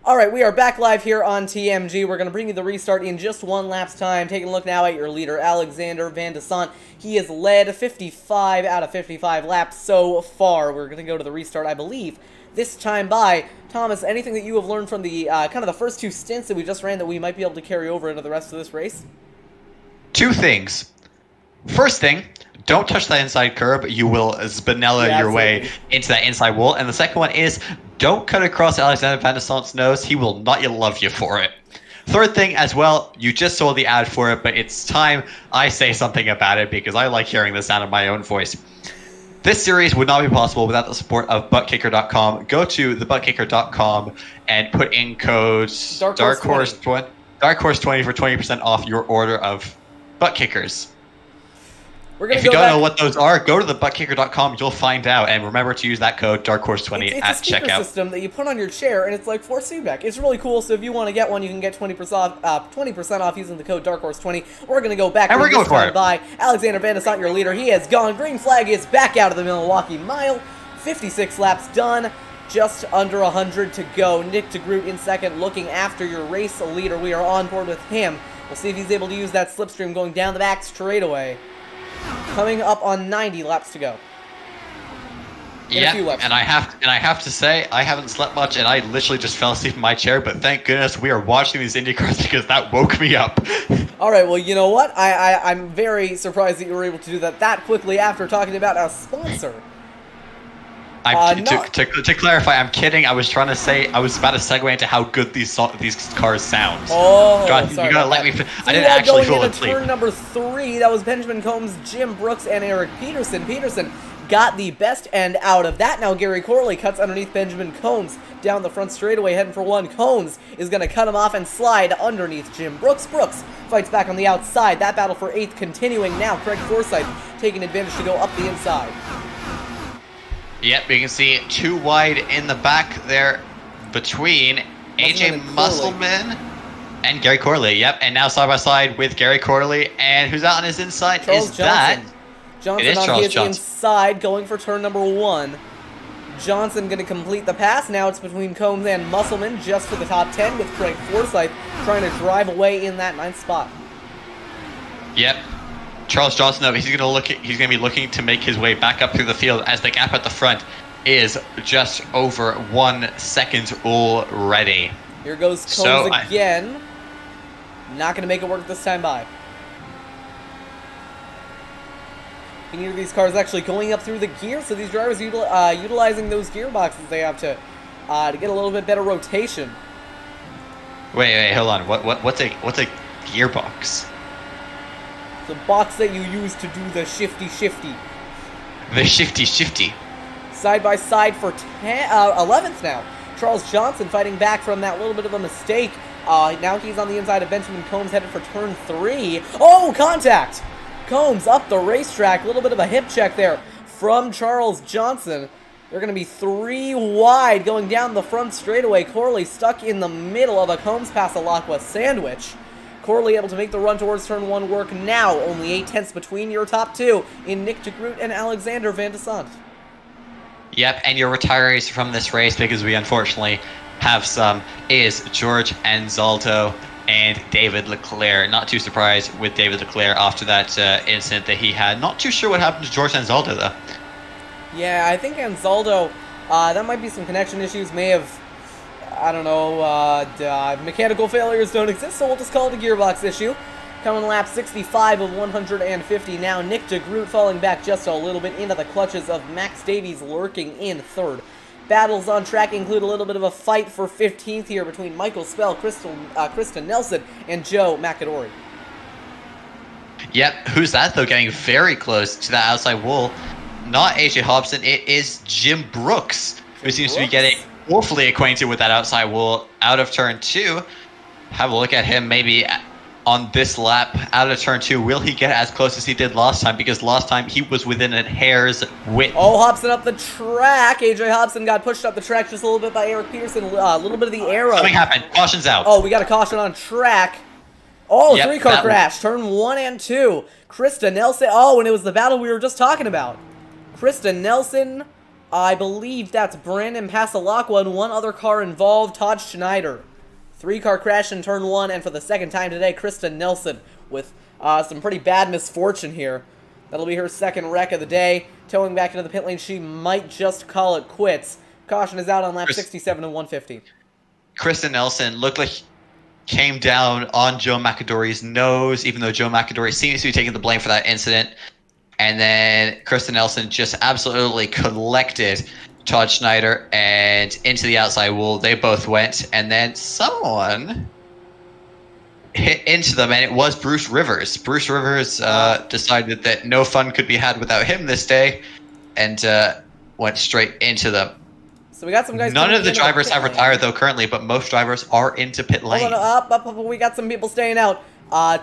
Alright, we are back live here on TMG. We're going to bring you the restart in just one lap's time. Taking a look now at your leader, Alexander Van de Sant. He has led 55 out of 55 laps so far. We're going to go to the restart, I believe, this time by. Thomas, anything that you have learned from the kind of the first 2 stints that we just ran that we might be able to carry over into the rest of this race? 2 things. First thing, don't touch that inside curb. You will spinella your way into that inside wall. And the second one is, don't cut across Alexander Van de Sant's nose. He will not love you for it. Third thing as well, you just saw the ad for it, but it's time I say something about it because I like hearing the sound of my own voice. This series would not be possible without the support of buttkicker.com. Go to thebuttkicker.com and put in code Dark Horse 20 for 20% off your order of butt kickers. If you don't know what those are, go to thebuttkicker.com. You'll find out, and remember to use that code DarkHorse20 at it's a speaker checkout. System that you put on your chair, and it's like force feedback. It's really cool. So if you want to get one, you can get 20% off using the code DarkHorse20. We're gonna go back. And we're going for it. By Alexander Van de Sant, your leader. He has gone. Green flag is back out of the Milwaukee Mile. 56 laps done. Just under 100 to go. Nick DeGroot in second, looking after your race leader. We are on board with him. We'll see if he's able to use that slipstream going down the back straightaway. Coming up on 90 laps to go. Yeah, and I have to say, I haven't slept much, and I literally just fell asleep in my chair, but thank goodness we are watching these Indy cars because that woke me up. Alright, well, you know what? I'm very surprised that you were able to do that quickly after talking about our sponsor. To clarify, I'm kidding. I was about to segue into how good these cars sound. Oh, God, sorry. You gotta let me. So I didn't actually fall into asleep. Turn number 3. That was Benjamin Combs, Jim Brooks, and Eric Peterson. Peterson got the best end out of that. Now Gary Corley cuts underneath Benjamin Combs down the front straightaway, heading for 1. Combs is going to cut him off and slide underneath Jim Brooks. Brooks fights back on the outside. That battle for 8th continuing now. Craig Forsyth taking advantage to go up the inside. Yep, you can see 2 wide in the back there between AJ Musselman and Gary Corley. Yep, and now side by side with Gary Corley. And who's out on his inside? Charles Johnson. Johnson on his Johnson. inside, going for turn number 1. Johnson going to complete the pass. Now it's between Combs and Musselman just for the top 10, with Craig Forsyth trying to drive away in that 9th spot. Yep. Charles Johnson, though, he's going to be looking to make his way back up through the field as the gap at the front is just over 1 second already. Here goes Combs again. Not going to make it work this time by. Neither of these cars actually going up through the gear, so these drivers utilizing those gearboxes they have to get a little bit better rotation. Wait, hold on. What's a gearbox? The box that you use to do the shifty. The shifty. Side by side for 11th now. Charles Johnson fighting back from that little bit of a mistake. Now he's on the inside of Benjamin Combs, headed for turn 3. Oh, contact! Combs up the racetrack. A little bit of a hip check there from Charles Johnson. They're going to be 3 wide going down the front straightaway. Corley stuck in the middle of a Combs Pasalaqua sandwich. Corley able to make the run towards turn 1 work now. Only 8 tenths between your top 2 in Nick DeGroot and Alexander Van de Sant. Yep, and your retirees from this race, because we unfortunately have some, is George Anzaldo and David Leclerc. Not too surprised with David Leclerc after that incident that he had. Not too sure what happened to George Anzaldo, though. Yeah, I think Anzaldo, that might be some connection issues, may have, I don't know, mechanical failures don't exist, so we'll just call it a gearbox issue. Coming lap 65 of 150 now. Nick DeGroot falling back just a little bit into the clutches of Max Davies lurking in third. Battles on track include a little bit of a fight for 15th here between Michael Spell, Kristen Nelson, and Joe McAdory. Yep, who's that, though, getting very close to that outside wall? Not AJ Hobson, it is Jim Brooks, who seems to be getting awfully acquainted with that outside wall out of turn 2. Have a look at him maybe on this lap out of turn 2. Will he get as close as he did last time? Because last time he was within a hair's width. Oh, Hobson up the track. AJ Hobson got pushed up the track just a little bit by Eric Peterson. A little bit of the arrow. Something happened. Caution's out. Oh, we got a caution on track. Oh, Yep, three-car crash. Turn 1 and 2. Krista Nelson. Oh, and it was the battle we were just talking about. Krista Nelson. I believe that's Brandon Pasalaqua and one other car involved, Todd Schneider. 3-car crash in turn 1, and for the second time today, Krista Nelson with some pretty bad misfortune here. That'll be her second wreck of the day. Towing back into the pit lane, she might just call it quits. Caution is out on lap 67 and 150. Kristen Nelson looked like he came down on Joe McAdory's nose, even though Joe McAdory seems to be taking the blame for that incident. And then Kristen Nelson just absolutely collected Todd Schneider and into the outside wall. They both went, and then someone hit into them, and it was Bruce Rivers. Bruce Rivers decided that no fun could be had without him this day, and went straight into them. So we got some guys. None of the drivers have retired though currently, but most drivers are into pit lane. Hold on, up. We got some people staying out.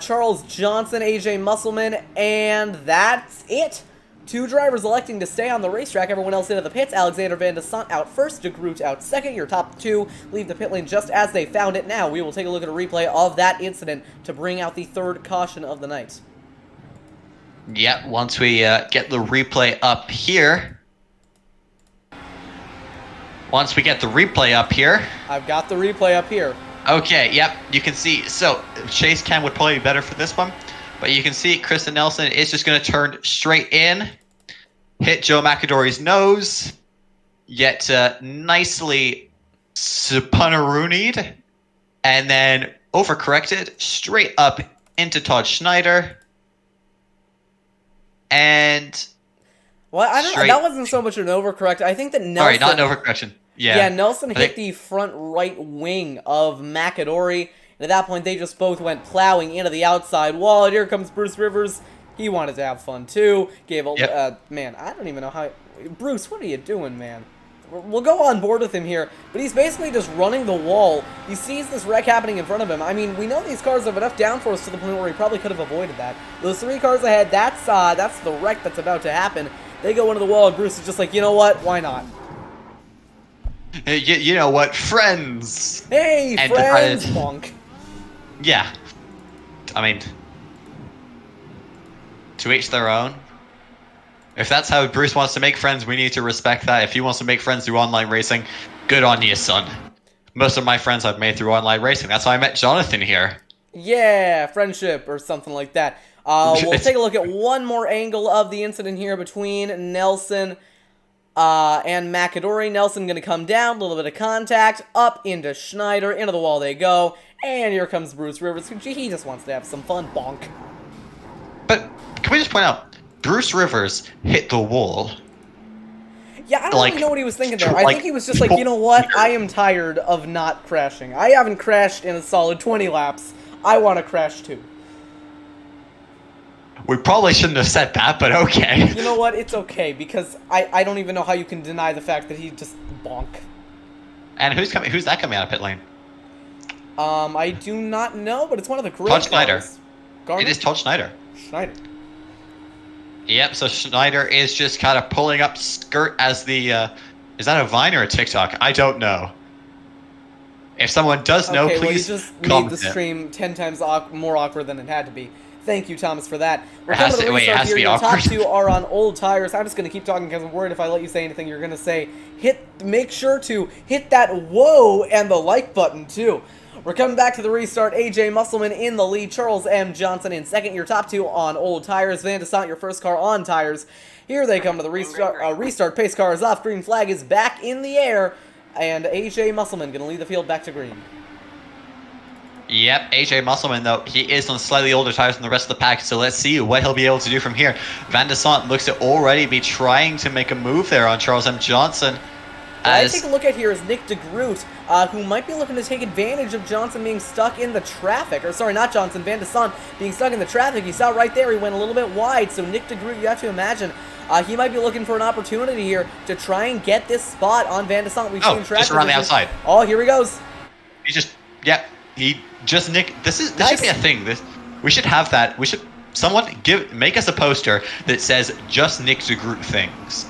Charles Johnson, AJ Musselman, and that's it. 2 drivers electing to stay on the racetrack. Everyone else into the pits. Alexander Van de Sant out first. DeGroot out second. Your top 2 leave the pit lane just as they found it. Now we will take a look at a replay of that incident to bring out the 3rd caution of the night. Yep, once we get the replay up here. Once we get the replay up here. I've got the replay up here. Okay, yep, you can see. So, chase cam would probably be better for this one. But you can see Kristen Nelson is just going to turn straight in, hit Joe McAdory's nose, yet nicely Spunaroonied, and then overcorrected straight up into Todd Schneider. And well, I don't know. That wasn't so much an overcorrect. I think that Nelson. Sorry, not an overcorrection. Yeah, Nelson hit the front right wing of McAdory. And at that point, they just both went plowing into the outside wall. And here comes Bruce Rivers. He wanted to have fun, too. Gave a... man, I don't even know how... Bruce, what are you doing, man? We'll go on board with him here. But he's basically just running the wall. He sees this wreck happening in front of him. I mean, we know these cars have enough downforce to the point where he probably could have avoided that. Those 3 cars ahead, that's the wreck that's about to happen. They go into the wall, and Bruce is just like, you know what? Why not? You know what? Friends! Hey, and friends! Bonk. Yeah. I mean, to each their own. If that's how Bruce wants to make friends, we need to respect that. If he wants to make friends through online racing, good on you, son. Most of my friends I've made through online racing. That's how I met Jonathan here. Yeah, friendship or something like that. We'll take a look at one more angle of the incident here between Nelson and McAdory. Nelson going to come down, a little bit of contact, up into Schneider, into the wall they go, and here comes Bruce Rivers. He just wants to have some fun, bonk. But can we just point out, Bruce Rivers hit the wall. Yeah, I don't really know what he was thinking there. I think he was just like, you know what? I am tired of not crashing. I haven't crashed in a solid 20 laps. I want to crash too. We probably shouldn't have said that, but okay. You know what? It's okay, because I don't even know how you can deny the fact that he just bonk. And who's that coming out of pit lane? I do not know, but it's one of the great Todd Schneider. Gardner? It is Todd Schneider. Schneider. Yep, so Schneider is just kind of pulling up skirt as the, is that a Vine or a TikTok? I don't know. If someone does know, Okay, please well, you just made comment the it. stream 10 times more awkward than it had to be. Thank you, Thomas, for that. We're It has coming to to- wait, it restart has to here. be Your top awkward? two are on old tires. I'm just going to keep talking because I'm worried if I let you say anything, you're going to say, make sure to hit that whoa and the like button, too. We're coming back to the restart. AJ Musselman in the lead. Charles M. Johnson in second. Your top two on old tires. Van de Sant, your first car on tires. Here they come to the restart. Restart. Pace car is off. Green flag is back in the air. And AJ Musselman going to lead the field back to green. Yep, AJ Musselman, though, he is on slightly older tires than the rest of the pack, so let's see what he'll be able to do from here. Van de Sant looks to already be trying to make a move there on Charles M. Johnson. What I take a look at here is Nick DeGroot, who might be looking to take advantage of Johnson being stuck in the traffic. Or, sorry, not Johnson, Van de Sant being stuck in the traffic. You saw right there, he went a little bit wide, so Nick DeGroot, you have to imagine, he might be looking for an opportunity here to try and get this spot on Van de Sant. We've seen traffic just around the outside. Oh, here he goes. He just, yeah, he just Nick. This Nice. should be a thing. We should have that. Someone make us a poster that says just Nick DeGroot things,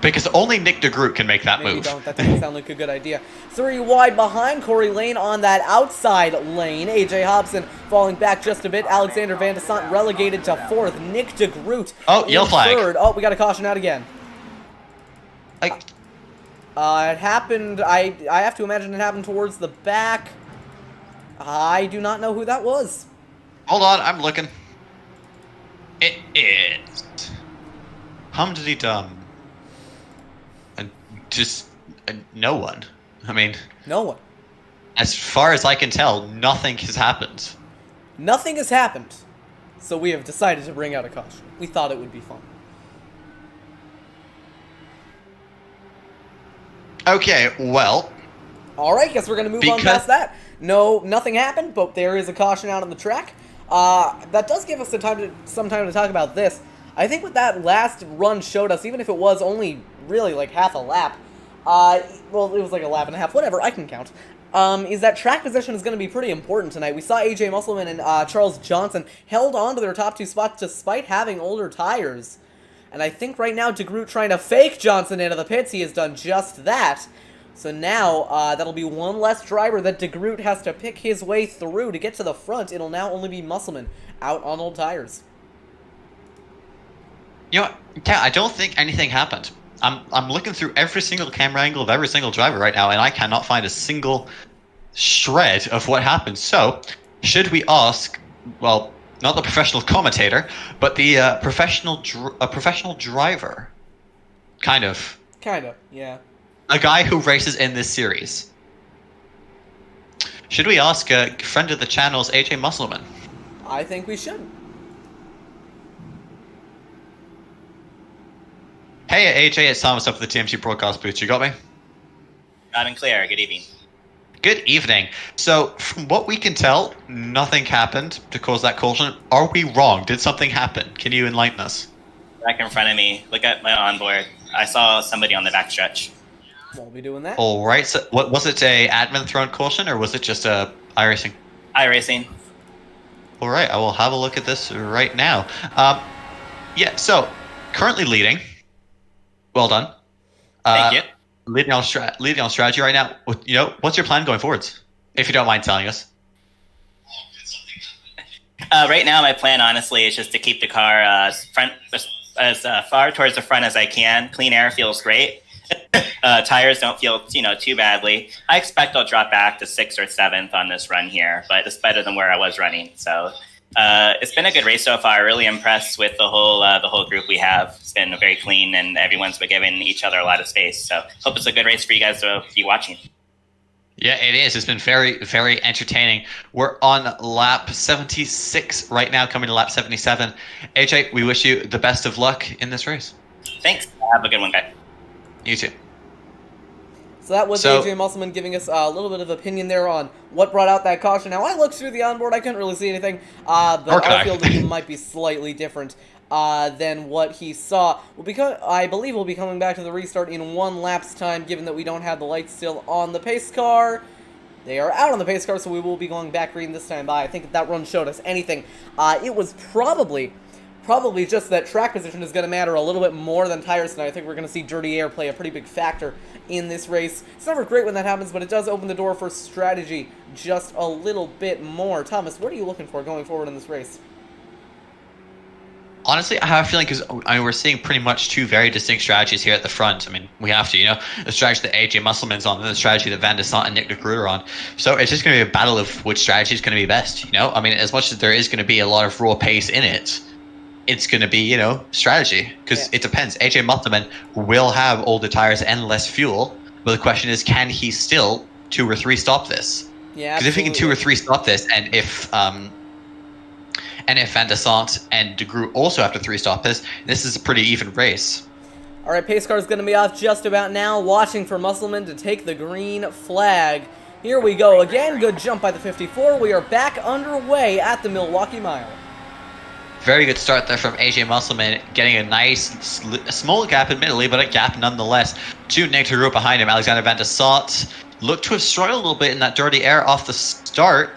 because only Nick DeGroot can make that Maybe move. don't. That doesn't sound like a good idea. 3 wide behind Corey Lane on that outside lane. AJ Hobson falling back just a bit. Alexander Van de Sant relegated to 4th. Nick DeGroot Oh, in yellow flag. 3rd. Oh, we got a caution out again. Like, It happened, I have to imagine it happened towards the back. I do not know who that was. hold on, I'm looking. It is Hum-diddy-dum. And just no one. I mean, No one. as far as I can tell, nothing has happened. Nothing has happened. So we have decided to bring out a caution. We thought it would be fun. Okay, well, Alright, guess we're going to move on past that. No, nothing happened, but there is a caution out on the track. That does give us some time to talk about this. I think what that last run showed us, even if it was only really like half a lap, well, it was like a lap and a half, whatever, I can count, is that track position is going to be pretty important tonight. We saw AJ Musselman and Charles Johnson held on to their top 2 spots despite having older tires. And I think right now DeGroot trying to fake Johnson into the pits, he has done just that. So now, that'll be one less driver that DeGroot has to pick his way through to get to the front. It'll now only be Musselman out on old tires. you know, yeah, I don't think anything happened. I'm looking through every single camera angle of every single driver right now, and I cannot find a single shred of what happened. So, should we ask, well, not the professional commentator, but the professional driver, kind of. Kind of, yeah. A guy who races in this series. Should we ask a friend of the channel's AJ Musselman? I think we should. Hey AJ, it's Thomas up at the TMC broadcast booth. You got me? Loud and clear. Good evening. Good evening. So, from what we can tell, nothing happened to cause that caution. Are we wrong? Did something happen? Can you enlighten us? Back in front of me, look at my onboard. I saw somebody on the backstretch. Won't be doing that. All right. So, what was it? A admin thrown caution, or was it just a iRacing? iRacing. All right. I will have a look at this right now. Yeah. So, currently leading. Well done. Thank you. Leading on strategy right now. You know, what's your plan going forwards? If you don't mind telling us. Right now, my plan, honestly, is just to keep the car as far towards the front as I can. Clean air feels great. Tires don't feel, too badly. I expect I'll drop back to 6th or 7th on this run here, but it's better than where I was running. So it's been a good race so far. Really impressed with the whole group we have. It's been very clean, and everyone's been giving each other a lot of space. So hope it's a good race for you guys to be watching. Yeah, it is. It's been very, very entertaining. We're on lap 76 right now, coming to lap 77. AJ, we wish you the best of luck in this race. Thanks. Have a good one, guys. You too. So that was AJ Musselman giving us a little bit of opinion there on what brought out that caution. Now, I looked through the onboard. I couldn't really see anything. The outfield view might be slightly different than what he saw. I believe we'll be coming back to the restart in 1 lap's time, given that we don't have the lights still on the pace car. They are out on the pace car, so we will be going back green this time by. I think if that run showed us anything, it was probably Probably just that track position is going to matter a little bit more than tires tonight. I think we're going to see dirty air play a pretty big factor in this race. It's never great when that happens, but it does open the door for strategy just a little bit more. Thomas, what are you looking for going forward in this race? Honestly, I have a feeling because we're seeing pretty much two very distinct strategies here at the front. I mean, we have to, the strategy that AJ Musselman's on and the strategy that Van de Sant and Nick de Groot are on. So it's just going to be a battle of which strategy is going to be best, I mean, as much as there is going to be a lot of raw pace in it, it's going to be, strategy. Because it depends. AJ Musselman will have older tires and less fuel. But the question is, can he still 2 or 3 stop this? Yeah, because if he can 2 or 3 stop this, and if Van de Sant and de Groot also have to 3 stop this is a pretty even race. All right, pace car is going to be off just about now, watching for Musselman to take the green flag. Here we go again. Good jump by the 54. We are back underway at the Milwaukee Mile. Very good start there from AJ Musselman, getting a nice, small gap admittedly, but a gap nonetheless to Nick de Groot behind him. Alexander Van de Sant looked to have struggled a little bit in that dirty air off the start.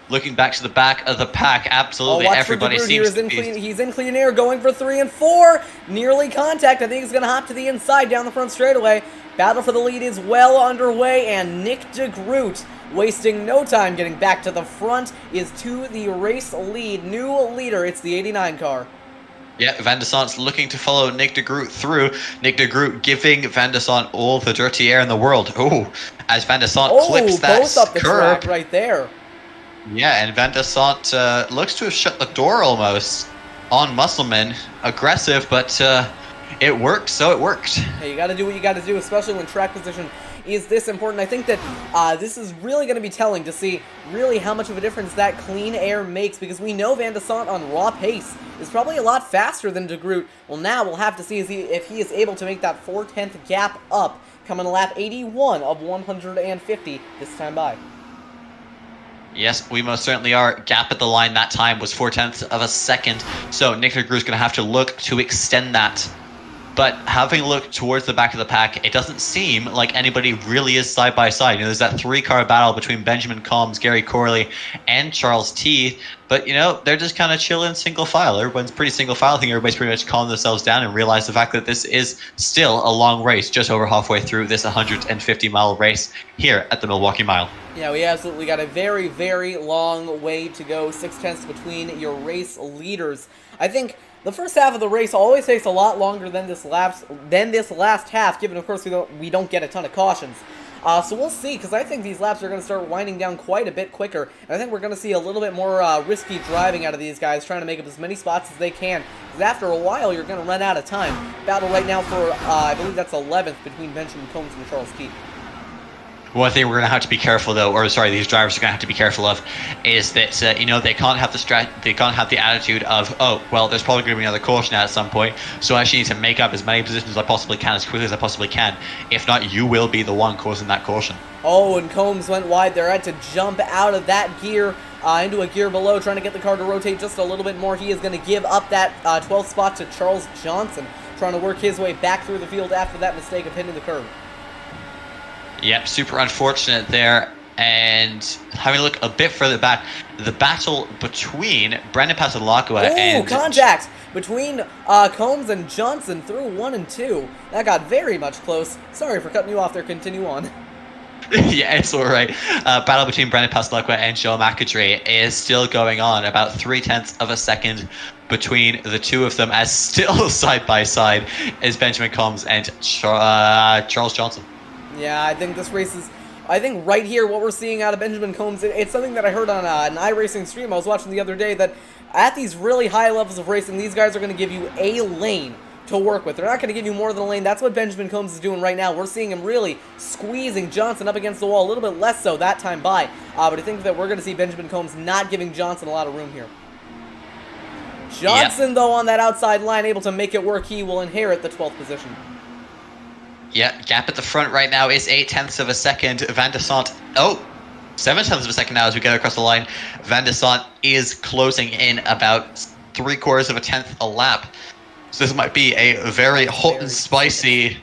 Looking back to the back of the pack, absolutely everybody seems to be... He's in clean air, going for 3 and 4. Nearly contact. I think he's going to hop to the inside down the front straightaway. Battle for the lead is well underway, and Nick de Groot, wasting no time getting back to the front, is to the race lead. New leader, it's the 89 car. Yeah, Van de Sant's looking to follow Nick de Groot through. Nick de Groot giving Van de Sant all the dirty air in the world. Oh, as Van de Sant clips that both up the curb. track right there. Yeah, and Van de Sant looks to have shut the door almost on Musselman. Aggressive, but it worked, so it worked. Hey, you got to do what you got to do, especially when track position is this important. I think that this is really going to be telling to see really how much of a difference that clean air makes, because we know Van de Sant on raw pace is probably a lot faster than de Groot. Well, now we'll have to see if he is able to make that 4/10 gap up, coming to lap 81 of 150 this time by. Yes, we most certainly are. Gap at the line that time was 4/10 of a second, so Nick de Groot's going to have to look to extend that. But having looked towards the back of the pack, it doesn't seem like anybody really is side by side. There's that 3-car battle between Benjamin Combs, Gary Corley, and Charles T. But, they're just kind of chilling single file. Everyone's pretty single file. I think everybody's pretty much calming themselves down and realize the fact that this is still a long race, just over halfway through this 150-mile race here at the Milwaukee Mile. Yeah, we absolutely got a very, very long way to go. 6/10 between your race leaders. I think the first half of the race always takes a lot longer than this last half, given, of course, we don't get a ton of cautions. So we'll see, because I think these laps are going to start winding down quite a bit quicker, and I think we're going to see a little bit more risky driving out of these guys, trying to make up as many spots as they can, because after a while, you're going to run out of time. Battle right now for, I believe that's 11th between Benjamin Combs and Charles Keith. One thing we're going to have to be careful, though, or sorry, these drivers are going to have to be careful of, is that they can't have the attitude of, oh, well, there's probably going to be another caution at some point, so I actually need to make up as many positions as I possibly can, as quickly as I possibly can. If not, you will be the one causing that caution. Oh, and Combs went wide there. Had to jump out of that gear into a gear below, trying to get the car to rotate just a little bit more. He is going to give up that 12th spot to Charles Johnson, trying to work his way back through the field after that mistake of hitting the curb. Yep, super unfortunate there. And having a look a bit further back, the battle between Brendan Pasalaqua and... contact between Combs and Johnson through 1 and 2. That got very much close. Sorry for cutting you off there. Continue on. Yeah, it's all right. Battle between Brendan Pasalaqua and Joe McAdree is still going on. About 0.3 of a second between the two of them, as still side by side is Benjamin Combs and Charles Johnson. Yeah, I think this race is... I think right here, what we're seeing out of Benjamin Combs, it's something that I heard on an iRacing stream I was watching the other day, that at these really high levels of racing, these guys are going to give you a lane to work with. They're not going to give you more than a lane. That's what Benjamin Combs is doing right now. We're seeing him really squeezing Johnson up against the wall, a little bit less so that time by. But I think that we're going to see Benjamin Combs not giving Johnson a lot of room here. Johnson, though, on that outside line, able to make it work. He will inherit the 12th position. Yeah, gap at the front right now is 0.8 of a second. Van de Sant, 0.7 of a second now as we get across the line. Van de Sant is closing in about 0.75 of a tenth a lap. So this might be a very hot and spicy...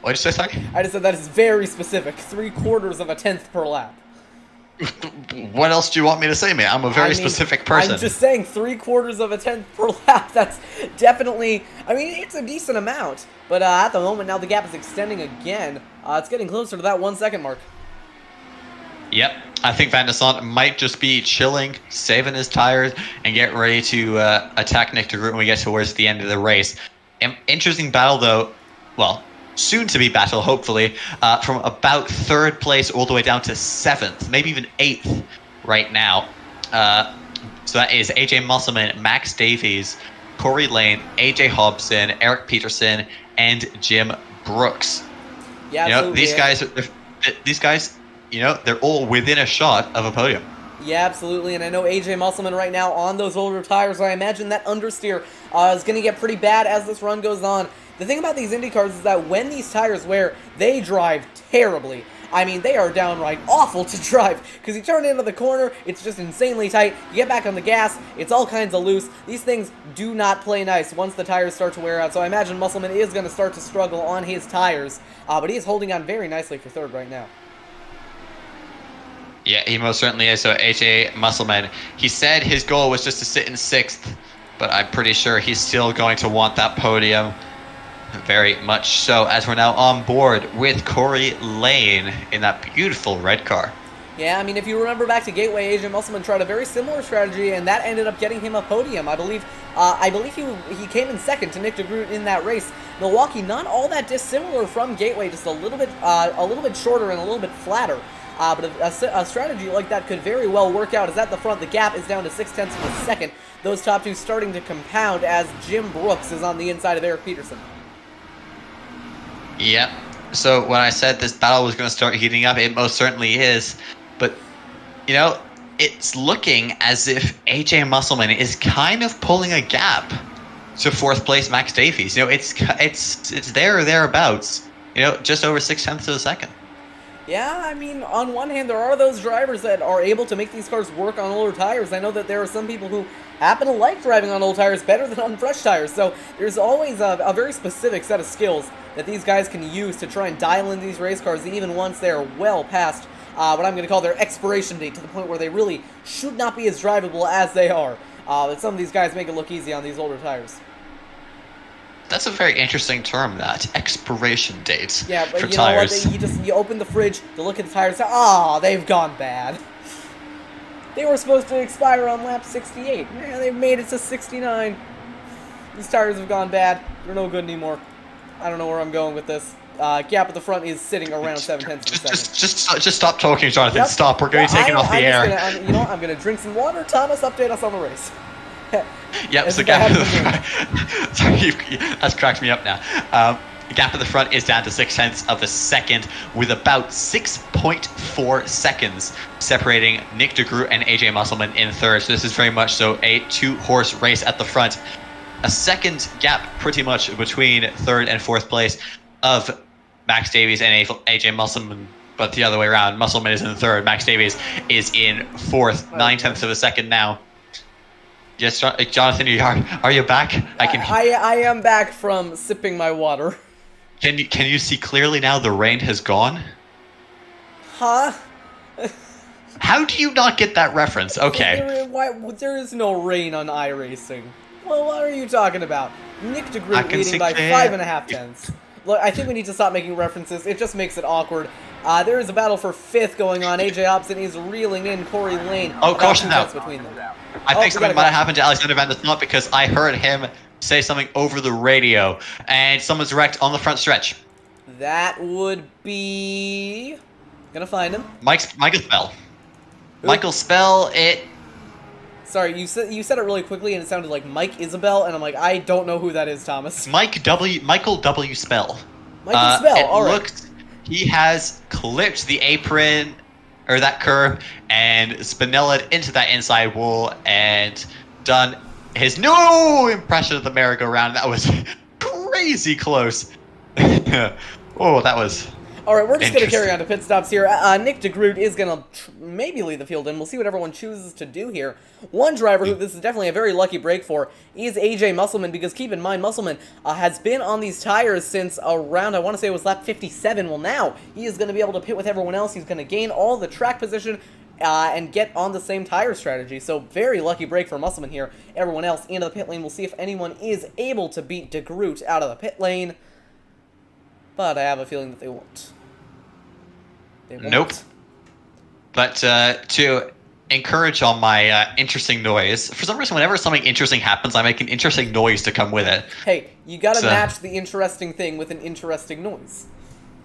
What did you say, sorry? I just said that is very specific. 0.75 of a tenth per lap. What else do you want me to say, man? I'm a very specific person. I'm just saying 3/4 of a tenth per lap. That's definitely, I mean, it's a decent amount. But at the moment, now the gap is extending again. It's getting closer to that 1 second mark. Yep. I think Van der Sant might just be chilling, saving his tires, and get ready to attack Nick de Groot when we get towards the end of the race. Interesting battle, though. Well, soon to be battle, hopefully, from about 3rd place all the way down to 7th, maybe even 8th right now. So that is AJ Musselman, Max Davies, Corey Lane, AJ Hobson, Eric Peterson, and Jim Brooks. Yeah, you know, these guys, you know, they're all within a shot of a podium. Yeah, absolutely, and I know AJ Musselman right now on those older tires, I imagine that understeer is going to get pretty bad as this run goes on. The thing about these Indy cars is that when these tires wear, they drive terribly. I mean, they are downright awful to drive, because you turn into the corner, it's just insanely tight, you get back on the gas, it's all kinds of loose. These things do not play nice once the tires start to wear out, so I imagine Musselman is going to start to struggle on his tires, but he is holding on very nicely for 3rd right now. Yeah, he most certainly is. So AJ Musselman, he said his goal was just to sit in 6th, but I'm pretty sure he's still going to want that podium. Very much so, as we're now on board with Corey Lane in that beautiful red car. Yeah, I mean, if you remember back to Gateway, AJ Musselman tried a very similar strategy, and that ended up getting him a podium. I believe he came in 2nd to Nick de Groot in that race. Milwaukee, not all that dissimilar from Gateway, just a little bit shorter and a little bit flatter. But a strategy like that could very well work out, as at the front, the gap is down to 0.6 of a second. Those top two starting to compound as Jim Brooks is on the inside of Eric Peterson. Yep. So when I said this battle was going to start heating up, it most certainly is. But, you know, it's looking as if AJ Musselman is kind of pulling a gap to 4th place Max Davies. You know, it's there or thereabouts. You know, just over 0.6 of a second. Yeah, I mean, on one hand, there are those drivers that are able to make these cars work on older tires. I know that there are some people who happen to like driving on old tires better than on fresh tires. So there's always a very specific set of skills that these guys can use to try and dial in these race cars, even once they're well past what I'm going to call their expiration date, to the point where they really should not be as drivable as they are. But some of these guys make it look easy on these older tires. That's a very interesting term, that expiration date. Yeah, but for you tires. know what? You open the fridge to look at the tires. They've gone bad. They were supposed to expire on lap 68. Man, they've made it to 69. These tires have gone bad. They're no good anymore. I don't know where I'm going with this. Gap at the front is sitting around 0.7 of a second. Just stop talking, Jonathan. Yep. Stop. We're going to be taken off the air. You know what? I'm going to drink some water. Thomas, update us on the race. Yep, so gap at the front. Sorry, that's cracked me up now. Gap at the front is down to 0.6 of a second, with about 6.4 seconds separating Nick de Groot and AJ Musselman in 3rd. So this is very much so a 2-horse race at the front. A second gap pretty much between 3rd and 4th place of Max Davies and AJ Musselman, but the other way around. Musselman is in 3rd, Max Davies is in 4th, 0.9 of a second now. Yes, Jonathan, are you back? I am back from sipping my water. Can you see clearly now the rain has gone? Huh? How do you not get that reference? Okay. There is no rain on iRacing. Well, what are you talking about? Nick de Groot leading by 5.5 tenths. Look, I think we need to stop making references. It just makes it awkward. There is a battle for 5th going on. AJ Hobson is reeling in Corey Lane. Oh, caution now. Between them. I think something might have happened to Alexander Van der Snot, because I heard him say something over the radio, and someone's wrecked on the front stretch. That would be... Gonna find him. Michael Spell. Who? Michael Spell, it... Sorry, you said it really quickly, and it sounded like Mike Isabel, and I'm like, I don't know who that is, Thomas. Michael W. Spell. Michael Spell, alright. He has clipped the apron, or that curb, and Spinelled into that inside wall, and done his new impression of the merry-go-round. That was crazy close. Oh, that was... Alright, we're just going to carry on to pit stops here. Nick de Groot is going to maybe lead the field in. We'll see what everyone chooses to do here. One driver who this is definitely a very lucky break for is AJ Musselman, because keep in mind, Musselman has been on these tires since around, I want to say it was lap 57. Well, now he is going to be able to pit with everyone else. He's going to gain all the track position and get on the same tire strategy. So very lucky break for Musselman here. Everyone else into the pit lane. We'll see if anyone is able to beat DeGroot out of the pit lane. But I have a feeling that they won't. They won't. Nope. But to encourage on my interesting noise, for some reason, whenever something interesting happens, I make an interesting noise to come with it. Hey, you gotta match the interesting thing with an interesting noise.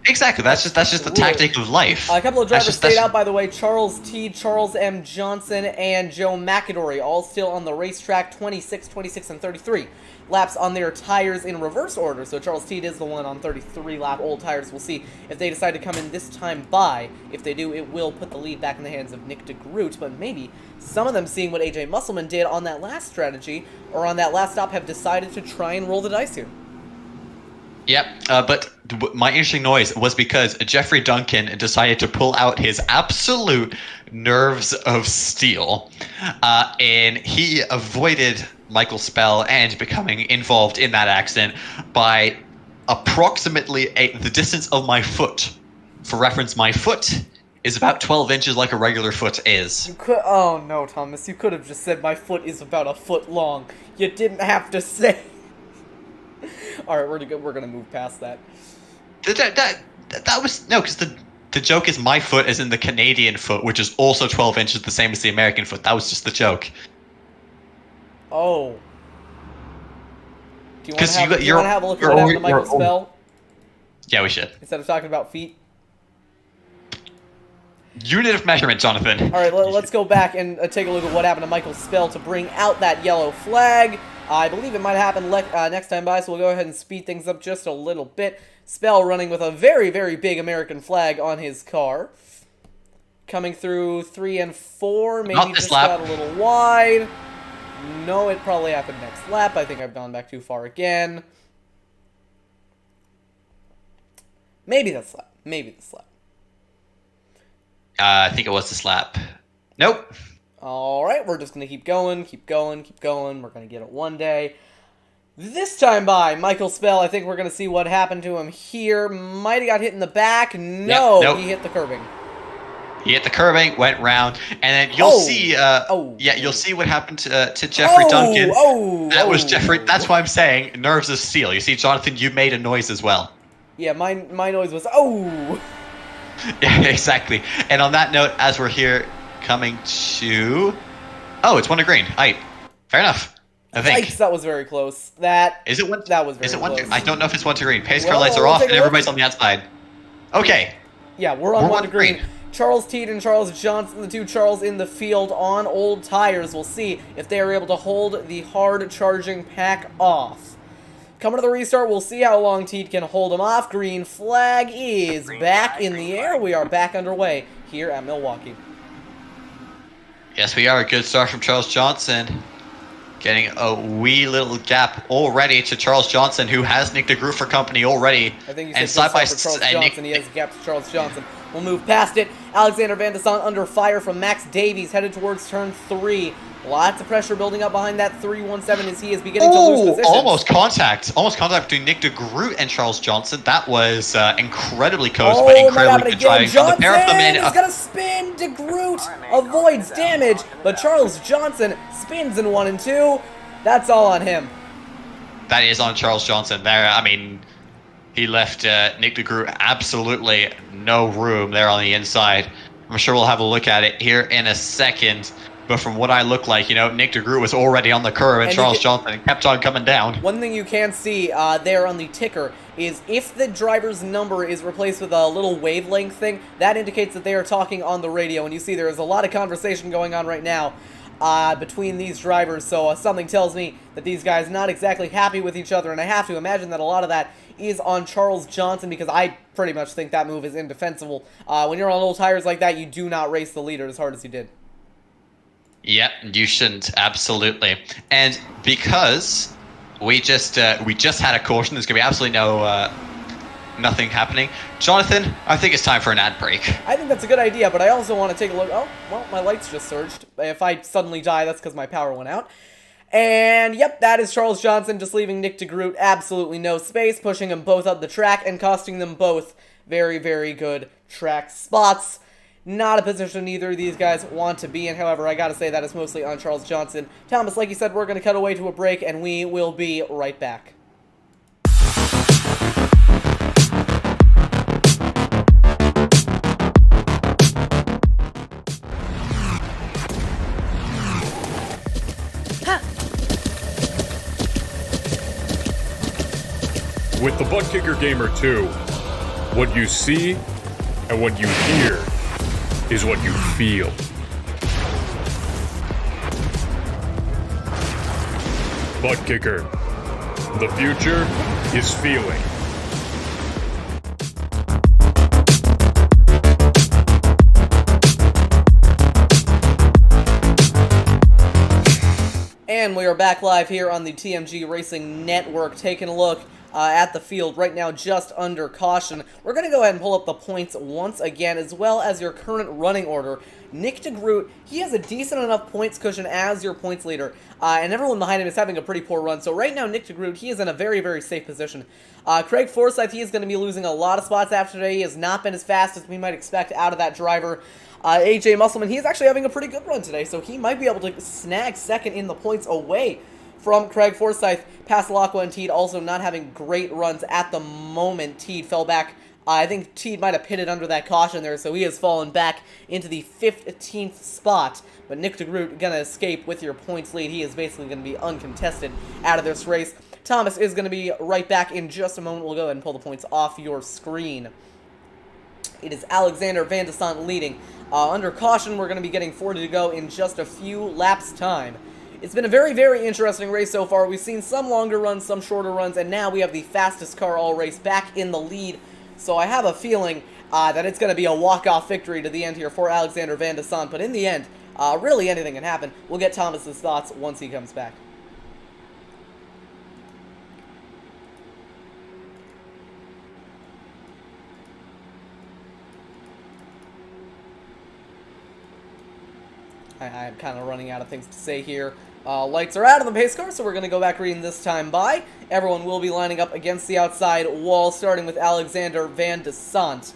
Exactly, that's just the tactic of life. A couple of drivers stayed out, by the way. Charles T, Charles M. Johnson, and Joe McAdory, all still on the racetrack, 26, 26, and 33 laps on their tires in reverse order. So Charles T is the one on 33-lap old tires. We'll see if they decide to come in this time by. If they do, it will put the lead back in the hands of Nick DeGroot, but maybe some of them, seeing what AJ Musselman did on that last strategy, or on that last stop, have decided to try and roll the dice here. Yep, but my interesting noise was because Jeffrey Duncan decided to pull out his absolute nerves of steel, and he avoided Michael Spell and becoming involved in that accident by approximately the distance of my foot. For reference, my foot is about 12 inches like a regular foot is. You could, oh no, Thomas, you could have just said my foot is about a foot long. You didn't have to say. Alright, we're gonna move past that. That was... No, because the joke is my foot is in the Canadian foot, which is also 12 inches, the same as the American foot. That was just the joke. Oh. Do you want to have a look at what happened to Michael Spell? Yeah, we should. Instead of talking about feet? Unit of measurement, Jonathan. Alright, let's go back and take a look at what happened to Michael Spell to bring out that yellow flag. I believe it might happen next time by, so we'll go ahead and speed things up just a little bit. Spell running with a very, very big American flag on his car. Coming through 3 and 4, maybe just got a little wide. No, it probably happened next lap. I think I've gone back too far again. Maybe this lap. Maybe this lap. I think it was this lap. Nope. Alright, we're just going to keep going, keep going, keep going. We're going to get it one day. This time by Michael Spell, I think we're going to see what happened to him here. Might have got hit in the back. No, yep, nope. He hit the curbing. He hit the curbing, went round, and then you'll see. You'll see what happened to Jeffrey Duncan. That was Jeffrey. That's why I'm saying nerves of steel. You see, Jonathan, you made a noise as well. Yeah, my noise was oh. Yeah, exactly. And on that note, as we're here coming to, it's 1 to green. Aight, fair enough. I think. Yikes, that was very close. That is it. One. That was very is it close. I don't know if it's 1 to green. Pace car lights are off, and everybody's on the outside. Okay. Yeah, we're on 1 to green. Charles Teed and Charles Johnson, the two Charles in the field on old tires. We'll see if they are able to hold the hard-charging pack off. Coming to the restart, we'll see how long Teed can hold them off. Green flag is back in the air. We are back underway here at Milwaukee. Yes, we are. A good start from Charles Johnson. Getting a wee little gap already to Charles Johnson, who has Nick DeGroot for company already. I think you said for Charles Johnson. He has a gap to Charles Johnson. We'll move past it. Alexander Van de Sant under fire from Max Davies, headed towards turn 3. Lots of pressure building up behind that 317 as he is beginning to lose position. Almost contact between Nick DeGroot and Charles Johnson. That was incredibly close, but incredibly good driving from the pair of them. He's going to spin. DeGroot avoids damage, but Charles Johnson spins in 1 and 2. That's all on him. That is on Charles Johnson there. I mean, he left Nick DeGroot absolutely no room there on the inside. I'm sure we'll have a look at it here in a second. But from what I look like, Nick DeGroot was already on the curve, and Charles Johnson kept on coming down. One thing you can see there on the ticker is if the driver's number is replaced with a little wavelength thing, that indicates that they are talking on the radio. And you see there is a lot of conversation going on right now between these drivers. So something tells me that these guys are not exactly happy with each other. And I have to imagine that a lot of that is on Charles Johnson, because I pretty much think that move is indefensible. When you're on old tires like that, you do not race the leader as hard as you did. Yep, you shouldn't, absolutely. And because we just had a caution, there's gonna be absolutely nothing happening. Jonathan, I think it's time for an ad break. I think that's a good idea, but I also want to take a look. Oh, well, my lights just surged. If I suddenly die, that's because my power went out. And yep, that is Charles Johnson just leaving Nick DeGroot absolutely no space, pushing them both up the track and costing them both very, very good track spots. Not a position either of these guys want to be in. However, I gotta say that is mostly on Charles Johnson. Thomas, like you said, we're gonna cut away to a break, and we will be right back. With the Butt Kicker Gamer 2, what you see and what you hear is what you feel. Butt Kicker. The future is feeling. And we are back live here on the TMG Racing Network, taking a look at the field right now, just under caution. We're going to go ahead and pull up the points once again, as well as your current running order. Nick DeGroot, he has a decent enough points cushion as your points leader, and everyone behind him is having a pretty poor run. So right now, Nick DeGroot, he is in a very, very safe position. Craig Forsyth, he is going to be losing a lot of spots after today. He has not been as fast as we might expect out of that driver. AJ Musselman, he is actually having a pretty good run today, so he might be able to snag second in the points away from Craig Forsyth. Pasalaqua and Teed also not having great runs at the moment. Teed fell back. I think Teed might have pitted under that caution there, so he has fallen back into the 15th spot. But Nick DeGroot going to escape with your points lead. He is basically going to be uncontested out of this race. Thomas is going to be right back in just a moment. We'll go ahead and pull the points off your screen. It is Alexander Van de Sant leading. Under caution, we're going to be getting 40 to go in just a few laps' time. It's been a very, very interesting race so far. We've seen some longer runs, some shorter runs, and now we have the fastest car all race back in the lead. So I have a feeling that it's going to be a walk-off victory to the end here for Alexander Van de Sant. But in the end, really anything can happen. We'll get Thomas's thoughts once he comes back. I'm kind of running out of things to say here. Lights are out on the pace car, so we're going to go back reading this time by. Everyone will be lining up against the outside wall, starting with Alexander Van de Sant.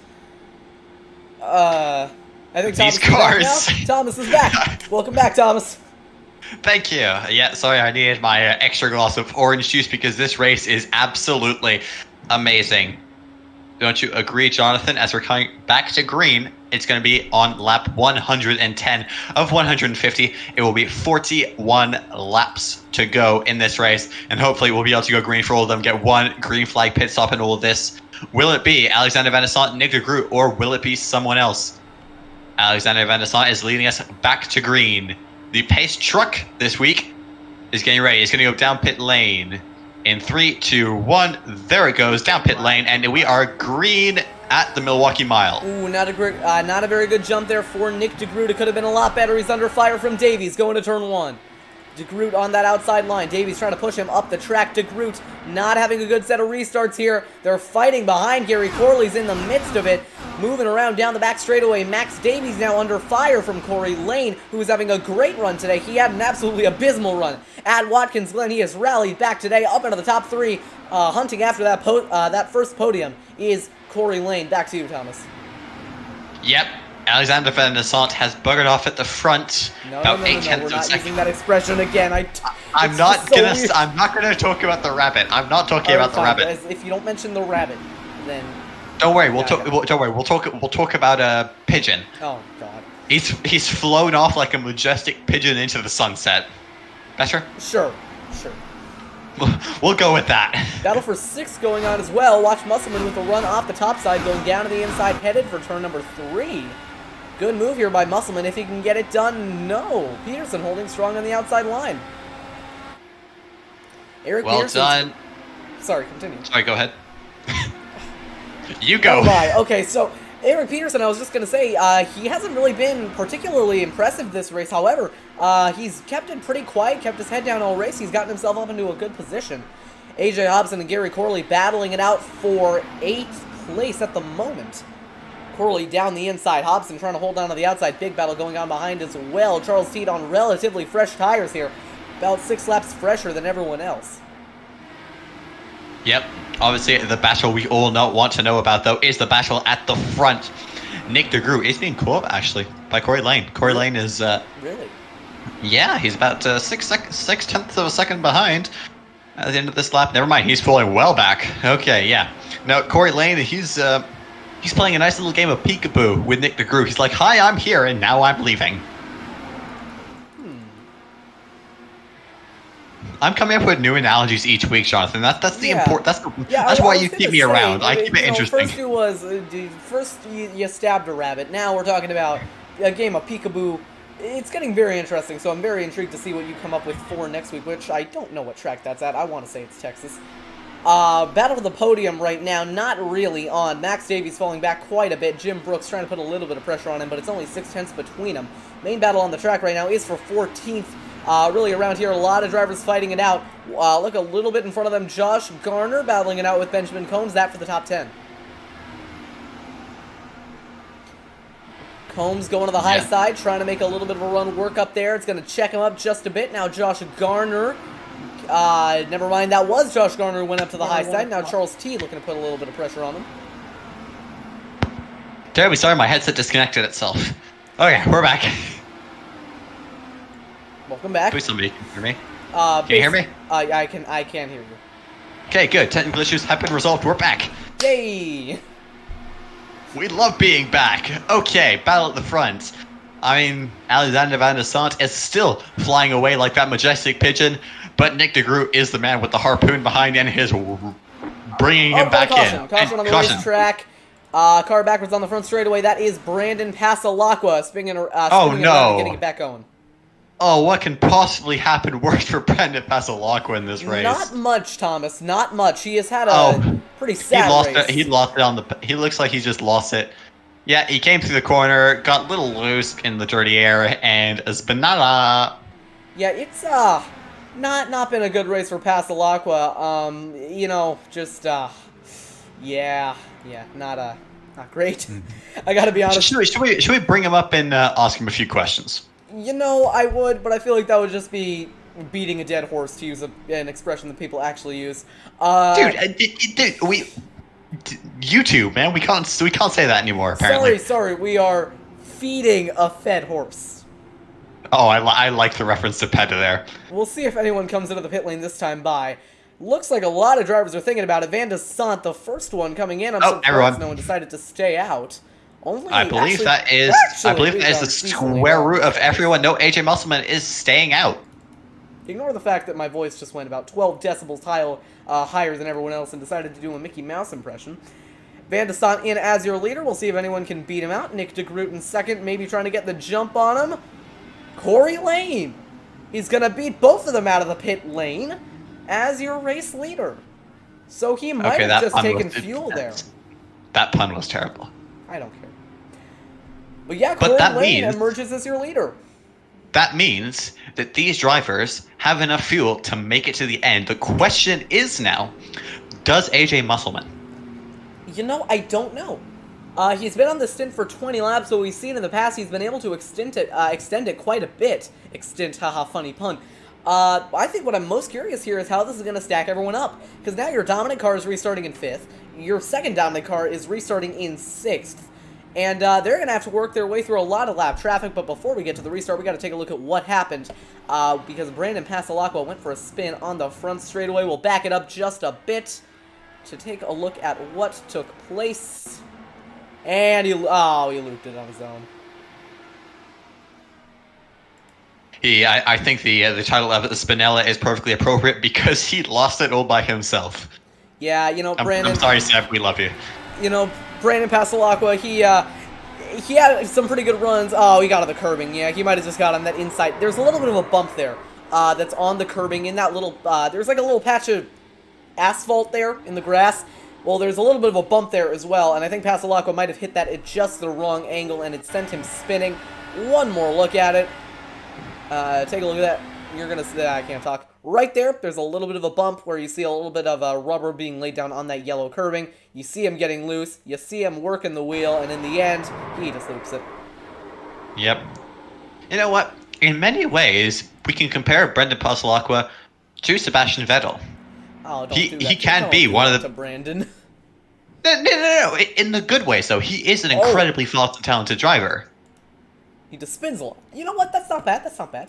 I think These Thomas is back cars. now. Thomas is back. Welcome back, Thomas. Thank you. Yeah, sorry, I needed my extra glass of orange juice because this race is absolutely amazing. Don't you agree, Jonathan? As we're coming back to green, it's going to be on lap 110 of 150. It will be 41 laps to go in this race, and hopefully we'll be able to go green for all of them, get one green flag pit stop in all of this. Will it be Alexander Van de Sant, Nick DeGroot, or will it be someone else? Alexander Van de Sant is leading us back to green. The pace truck this week is getting ready. It's going to go down pit lane. In 3, 2, 1, there it goes, down pit lane, and we are green at the Milwaukee Mile. Ooh, not a very good jump there for Nick DeGroot. It could have been a lot better. He's under fire from Davies going to turn 1. DeGroot on that outside line. Davies trying to push him up the track. DeGroot not having a good set of restarts here. They're fighting behind. Gary Corley's in the midst of it. Moving around down the back straightaway. Max Davies now under fire from Corey Lane, who is having a great run today. He had an absolutely abysmal run at Watkins Glen. He has rallied back today up into the top 3. Hunting after that first podium is Corey Lane. Back to you, Thomas. Yep. Alexander Van de Sant has buggered off at the front. No, about no, 8 no, tenths we're of a not second. using that expression again. I'm not gonna talk about the rabbit. I'm not talking about the rabbit. Guys, if you don't mention the rabbit, then Don't worry. Don't worry. We'll talk about a pigeon. oh god. He's flown off like a majestic pigeon into the sunset. Better? Sure. We'll go with that. Battle for 6 going on as well. Watch Musselman with a run off the top side, going down to the inside, headed for turn number 3. Good move here by Musselman. If he can get it done, no. Peterson holding strong on the outside line. Eric Well Peterson's... done. Sorry, continue. Sorry, go ahead. You go. Oh my. Okay, so Eric Peterson, I was just going to say, he hasn't really been particularly impressive this race. However, he's kept it pretty quiet, kept his head down all race. He's gotten himself up into a good position. AJ Hobson and Gary Corley battling it out for 8th place at the moment. Corley down the inside. Hobson trying to hold down to the outside. Big battle going on behind as well. Charles Teed on relatively fresh tires here. About 6 laps fresher than everyone else. Yep. Obviously, the battle we all want to know about, though, is the battle at the front. Nick DeGroot is being caught actually by Corey Lane. Corey Lane is Really? yeah, he's about 6/10 of a second behind at the end of this lap. Never mind, he's pulling well back. Okay, yeah. Now Corey Lane, he's playing a nice little game of peekaboo with Nick DeGroot. He's like, "Hi, I'm here, and now I'm leaving." I'm coming up with new analogies each week, Jonathan. That's the important. That's why you keep me around. I keep it interesting. First you stabbed a rabbit. Now we're talking about a game of peekaboo. It's getting very interesting, so I'm very intrigued to see what you come up with for next week, which I don't know what track that's at. I want to say it's Texas. Battle for the podium right now, not really on. Max Davies falling back quite a bit. Jim Brooks trying to put a little bit of pressure on him, but it's only 6/10 between them. Main battle on the track right now is for 14th. Really around here, a lot of drivers fighting it out. Look a little bit in front of them. Josh Gardner battling it out with Benjamin Combs. That for the top 10. Combs going to the high side, trying to make a little bit of a run work up there. It's going to check him up just a bit. Now Josh Gardner. Never mind, that was Josh Gardner who went up to the high side. Now Charles T looking to put a little bit of pressure on him. Terribly sorry, my headset disconnected itself. Okay, we're back. Welcome back. Please somebody can hear me. Can you hear me? I can hear you. Okay, good. Technical issues have been resolved. We're back. Yay! We love being back. Okay, battle at the front. I mean, Alexander Van der Sant is still flying away like that majestic pigeon, but Nick DeGroot is the man with the harpoon behind and is bringing him back in. Caution on the racetrack. Car backwards on the front straightaway. That is Brandon Pasalaqua spinning around and getting it back going. Oh, what can possibly happen worse for Brandon Pasalaqua in this race? Not much, Thomas. Not much. He has had a pretty sad race. He lost it on the. He looks like he just lost it. Yeah, he came through the corner, got a little loose in the dirty air, and is banana. Yeah, it's not been a good race for Pasalaqua. You know, just not great. I gotta be honest. Should we bring him up and ask him a few questions? You know, I would, but I feel like that would just be beating a dead horse, to use an expression that people actually use. Dude, YouTube, man, we can't say that anymore. Apparently. Sorry, we are feeding a fed horse. Oh, I like the reference to PETA there. We'll see if anyone comes into the pit lane this time by. Looks like a lot of drivers are thinking about it. Van der Sant, the first one coming in. I'm surprised no one decided to stay out. I believe that is the square root of everyone. No, AJ Musselman is staying out. Ignore the fact that my voice just went about 12 decibels higher than everyone else and decided to do a Mickey Mouse impression. Van der Sant in as your leader. We'll see if anyone can beat him out. Nick DeGroot in second, maybe trying to get the jump on him. Corey Lane. He's going to beat both of them out of the pit lane as your race leader. So he might have just taken fuel there. That pun was terrible. I don't care. But yeah, Corey Lane emerges as your leader. That means that these drivers have enough fuel to make it to the end. The question is now, does AJ Musselman? You know, I don't know. He's been on the stint for 20 laps, so we've seen in the past he's been able to extend it quite a bit. Extend, haha, funny pun. I think what I'm most curious here is how this is going to stack everyone up. Because now your dominant car is restarting in 5th. Your second dominant car is restarting in 6th. And they're going to have to work their way through a lot of lap traffic, but before we get to the restart, we got to take a look at what happened. Because Brandon Pasalaqua went for a spin on the front straightaway. We'll back it up just a bit to take a look at what took place. And he looped it on his own. I think the title of the Spinella is perfectly appropriate because he lost it all by himself. Yeah, you know, Brandon. I'm sorry, Seb. We love you. You know, Brandon Pasalaqua, he had some pretty good runs. Oh, he got on the curbing. Yeah, he might have just got on that inside. There's a little bit of a bump there that's on the curbing. In that little, there's like a little patch of asphalt there in the grass. Well, there's a little bit of a bump there as well, and I think Pasalaqua might have hit that at just the wrong angle, and it sent him spinning. One more look at it. Take a look at that. You're going to see that. I can't talk. Right there's a little bit of a bump where you see a little bit of rubber being laid down on that yellow curbing. You see him getting loose. You see him working the wheel, and in the end, he just loops it. Yep. You know what? In many ways, we can compare Brendan Pasalaqua to Sebastian Vettel. Oh, don't do that. He can be one of the... Brandon. No. In the good way, so he is an incredibly fast and talented driver. He just spins a lot. You know what? That's not bad. That's not bad.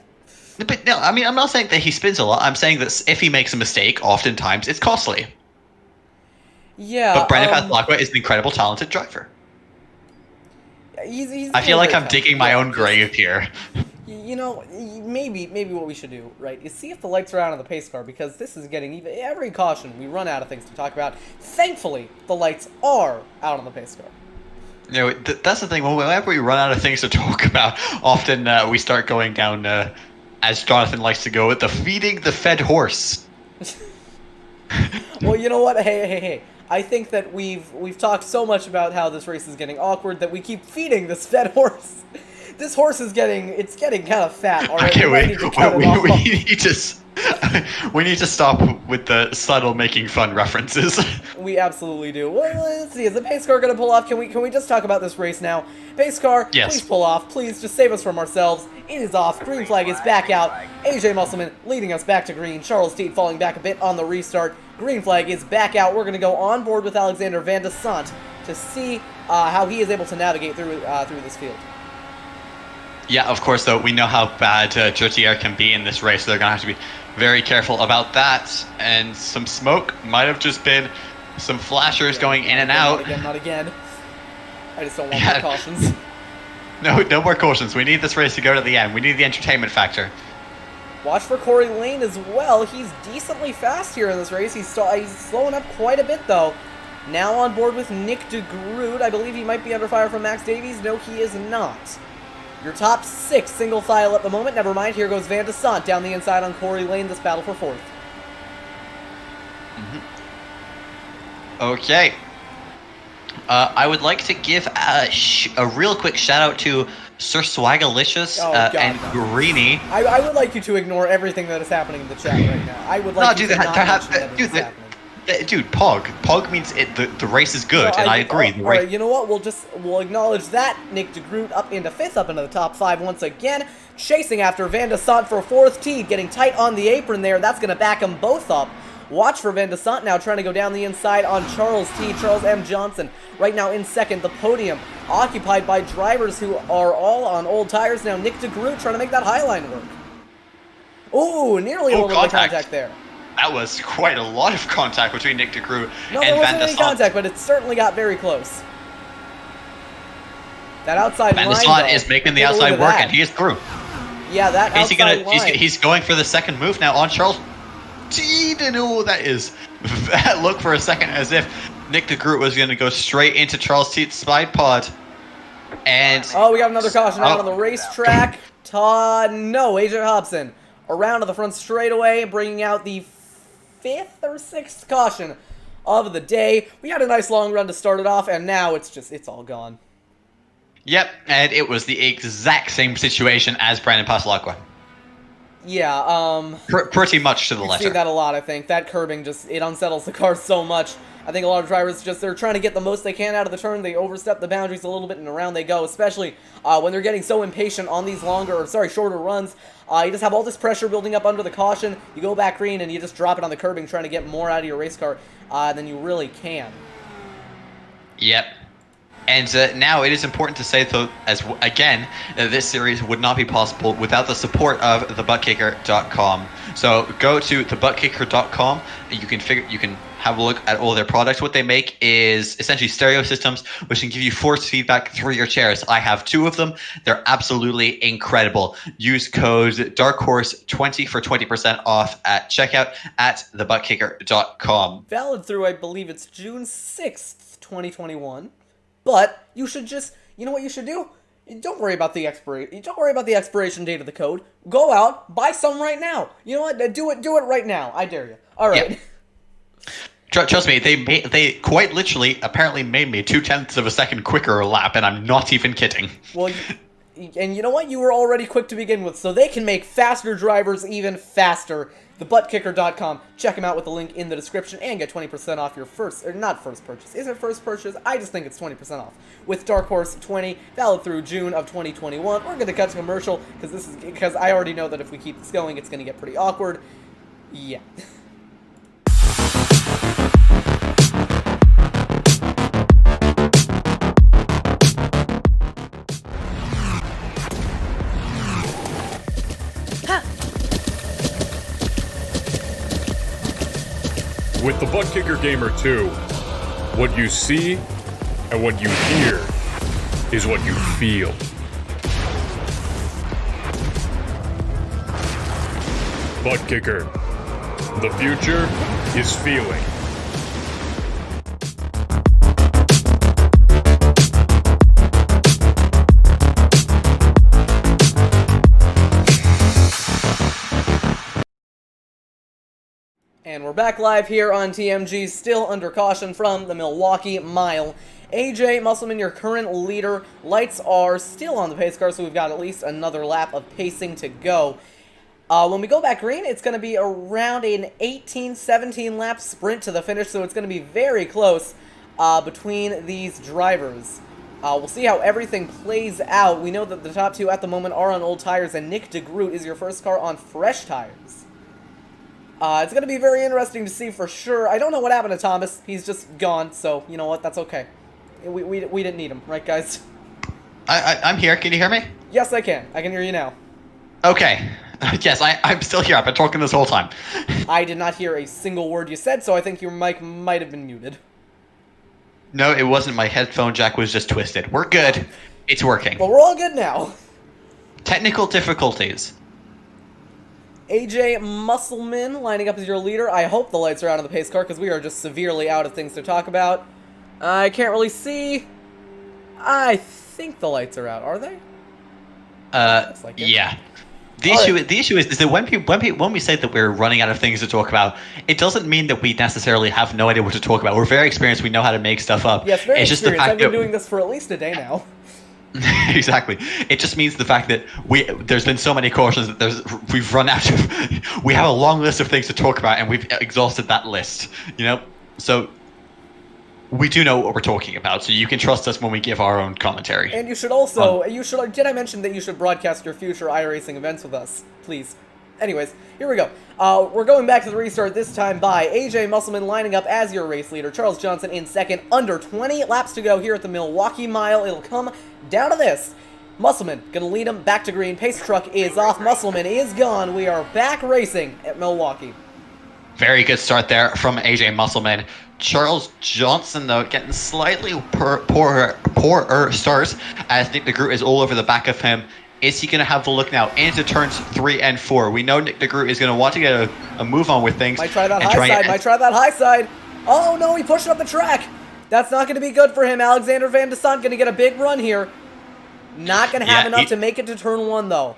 But no, I mean, I'm not saying that he spins a lot. I'm saying that if he makes a mistake, oftentimes it's costly. Yeah. But Brendan Pasalaqua is an incredible, talented driver. He's I feel like I'm talented. digging my own grave here. You know, maybe what we should do, right, is see if the lights are out on the pace car, because this is getting even every caution we run out of things to talk about. Thankfully, the lights are out on the pace car. You know, that's the thing. Whenever we run out of things to talk about, often we start going down, as Jonathan likes to go, the feeding the fed horse. Well, you know what? Hey. I think that we've talked so much about how this race is getting awkward that we keep feeding this fed horse. This horse is getting kind of fat already. Okay, we need to stop with the subtle making fun references. We absolutely do. Well, let's see. Is the pace car going to pull off? Can we just talk about this race now? Pace car, yes. Please pull off. Please just save us from ourselves. It is off. Green flag is back out. AJ Musselman leading us back to green. Charles Teat falling back a bit on the restart. Green flag is back out. We're going to go on board with Alexander Van de Sant to see how he is able to navigate through this field. Yeah, of course, though, we know how bad dirty air can be in this race, so they're going to have to be very careful about that. And some smoke might have just been some flashers going in and out. Not again. I just don't want more cautions. No more cautions. We need this race to go to the end. We need the entertainment factor. Watch for Corey Lane as well. He's decently fast here in this race. He's slowing up quite a bit, though. Now on board with Nick DeGroot. I believe he might be under fire from Max Davies. No, he is not. Your top 6 single file at the moment. Never mind, here goes Van de Sant down the inside on Corey Lane. This battle for 4th. Okay. I would like to give a real quick shout out to Sir Swagalicious and Greeny. I would like you to ignore everything that is happening in the chat right now. I would like you to not mention everything that's happening. Dude, Pog. Pog means the race is good, and I agree. All right, you know what? We'll acknowledge that. Nick DeGroot up into 5th, up into the top 5 once again. Chasing after Van de Sant for 4th. Teed getting tight on the apron there. That's going to back them both up. Watch for Van de Sant now trying to go down the inside on Charles M. Johnson. Right now in 2nd, the podium occupied by drivers who are all on old tires now. Nick DeGroot trying to make that high line work. Ooh, nearly a little bit of contact there. That was quite a lot of contact between Nick DeGroot and Van de Sant. No, there wasn't any contact, but it certainly got very close. That outside line, Van de Sant is making the outside work, and he is through. Yeah, that outside line. He's going for the second move now on Charles Teed, and that is... That looked for a second as if Nick DeGroot was going to go straight into Charles Teed's side pod. And... Oh, we got another caution out on the racetrack. No, AJ Hobson around to the front straightaway, bringing out the 5th or 6th caution of the day. We had a nice long run to start it off, and now it's all gone. Yep, and it was the exact same situation as Brandon Pasalaqua. Yeah, pretty much to the letter. You see that a lot, I think. That curbing it unsettles the car so much. I think a lot of drivers they're trying to get the most they can out of the turn. They overstep the boundaries a little bit, and around they go, especially when they're getting so impatient on these shorter runs. You just have all this pressure building up under the caution. You go back green, and you just drop it on the curbing, trying to get more out of your race car than you really can. Yep. And now it is important to say, though, this series would not be possible without the support of thebuttkicker.com. So go to thebuttkicker.com. You can have a look at all their products. What they make is essentially stereo systems, which can give you force feedback through your chairs. I have 2 of them. They're absolutely incredible. Use code DarkHorse20 for 20% off at checkout at thebuttkicker.com. Valid through, I believe it's June 6th, 2021. But you should you know what you should do? Don't worry about the expiration date of the code. Go out, buy some right now. You know what? Do it right now. I dare you. All right. Yeah. Trust me, they quite literally apparently made me 0.2 of a second quicker a lap, and I'm not even kidding. Well, and you know what? You were already quick to begin with, so they can make faster drivers even faster. TheButtKicker.com. Check them out with the link in the description and get 20% off your first purchase. Is it first purchase? I just think it's 20% off. With Dark Horse 20, valid through June of 2021. We're going to cut to commercial because I already know that if we keep this going, it's going to get pretty awkward. Yeah. With the Butt Kicker Gamer 2, what you see and what you hear is what you feel. Butt Kicker. The future is feeling. And we're back live here on TMG, still under caution from the Milwaukee Mile. AJ Musselman, your current leader. Lights are still on the pace car, so we've got at least another lap of pacing to go. When we go back green, it's going to be around an 18-17 lap sprint to the finish, so it's going to be very close between these drivers. We'll see how everything plays out. We know that the top two at the moment are on old tires, and Nick DeGroot is your first car on fresh tires. It's going to be very interesting to see for sure. I don't know what happened to Thomas. He's just gone, so you know what? That's okay. We didn't need him, right, guys? I'm here. Can you hear me? Yes, I can. I can hear you now. Okay. Yes, I'm still here. I've been talking this whole time. I did not hear a single word you said, so I think your mic might have been muted. No, it wasn't. My headphone jack was just twisted. We're good. It's working. Well, we're all good now. Technical difficulties. AJ Musselman lining up as your leader. I hope the lights are out on the pace car, because we are just severely out of things to talk about. I can't really see. I think the lights are out. Are they? Looks like it. Yeah. The issue is that when we say that we're running out of things to talk about, it doesn't mean that we necessarily have no idea what to talk about. We're very experienced. We know how to make stuff up. Yes, very it's just the experienced. fact I've been that doing this for at least a day now. Exactly. It just means the fact that there's been so many cautions that we've run out of. We have a long list of things to talk about, and we've exhausted that list. You know, so we do know what we're talking about. So you can trust us when we give our own commentary. And you should also, did I mention that you should broadcast your future iRacing events with us, please? Anyways, here we go. We're going back to the restart, this time by AJ Musselman lining up as your race leader. Charles Johnson in second. Under 20 laps to go here at the Milwaukee Mile. It'll come down to this. Musselman gonna lead him back to green. Pace truck is off. Musselman is gone. We are back racing at Milwaukee. Very good start there from AJ Musselman. Charles Johnson, though, getting slightly poorer starts as Nick DeGroot is all over the back of him. Is he going to have the look now into turns 3 and 4? We know Nick DeGroot is going to want to get a move on with things. Might try that high side. Oh, no, he pushed up the track. That's not going to be good for him. Alexander Van de Sant going to get a big run here. Not going to have enough to make it to turn 1, though.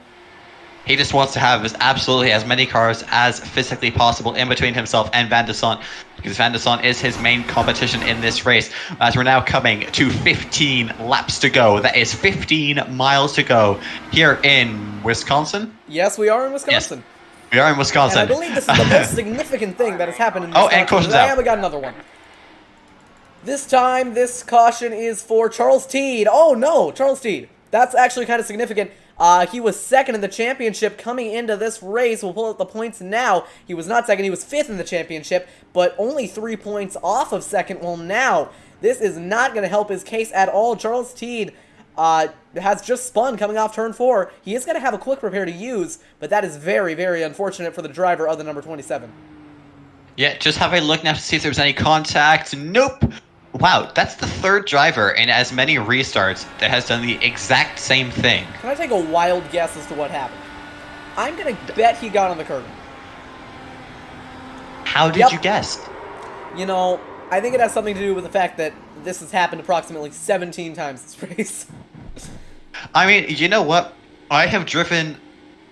He just wants to have absolutely as many cars as physically possible in between himself and Van de Sant, because Van de Sant is his main competition in this race. As we're now coming to 15 laps to go. That is 15 miles to go here in Wisconsin. Yes, we are in Wisconsin. Yes, we are in Wisconsin. And I believe this is the most significant thing that has happened in Wisconsin. Oh, and caution's out. We got another one. This time, this caution is for Charles Teed. Oh, no, Charles Teed. That's actually kind of significant. He was second in the championship coming into this race. We'll pull out the points now. He was not second. He was fifth in the championship, but only 3 points off of second. Well, now, this is not going to help his case at all. Charles Teed has just spun coming off turn 4. He is going to have a quick repair to use, but that is very, very unfortunate for the driver of the number 27. Yeah, just have a look now to see if there's any contact. Nope. Wow, that's the third driver in as many restarts that has done the exact same thing. Can I take a wild guess as to what happened? I'm going to bet he got on the curb. How did you guess? You know, I think it has something to do with the fact that this has happened approximately 17 times this race. I mean, you know what? I have driven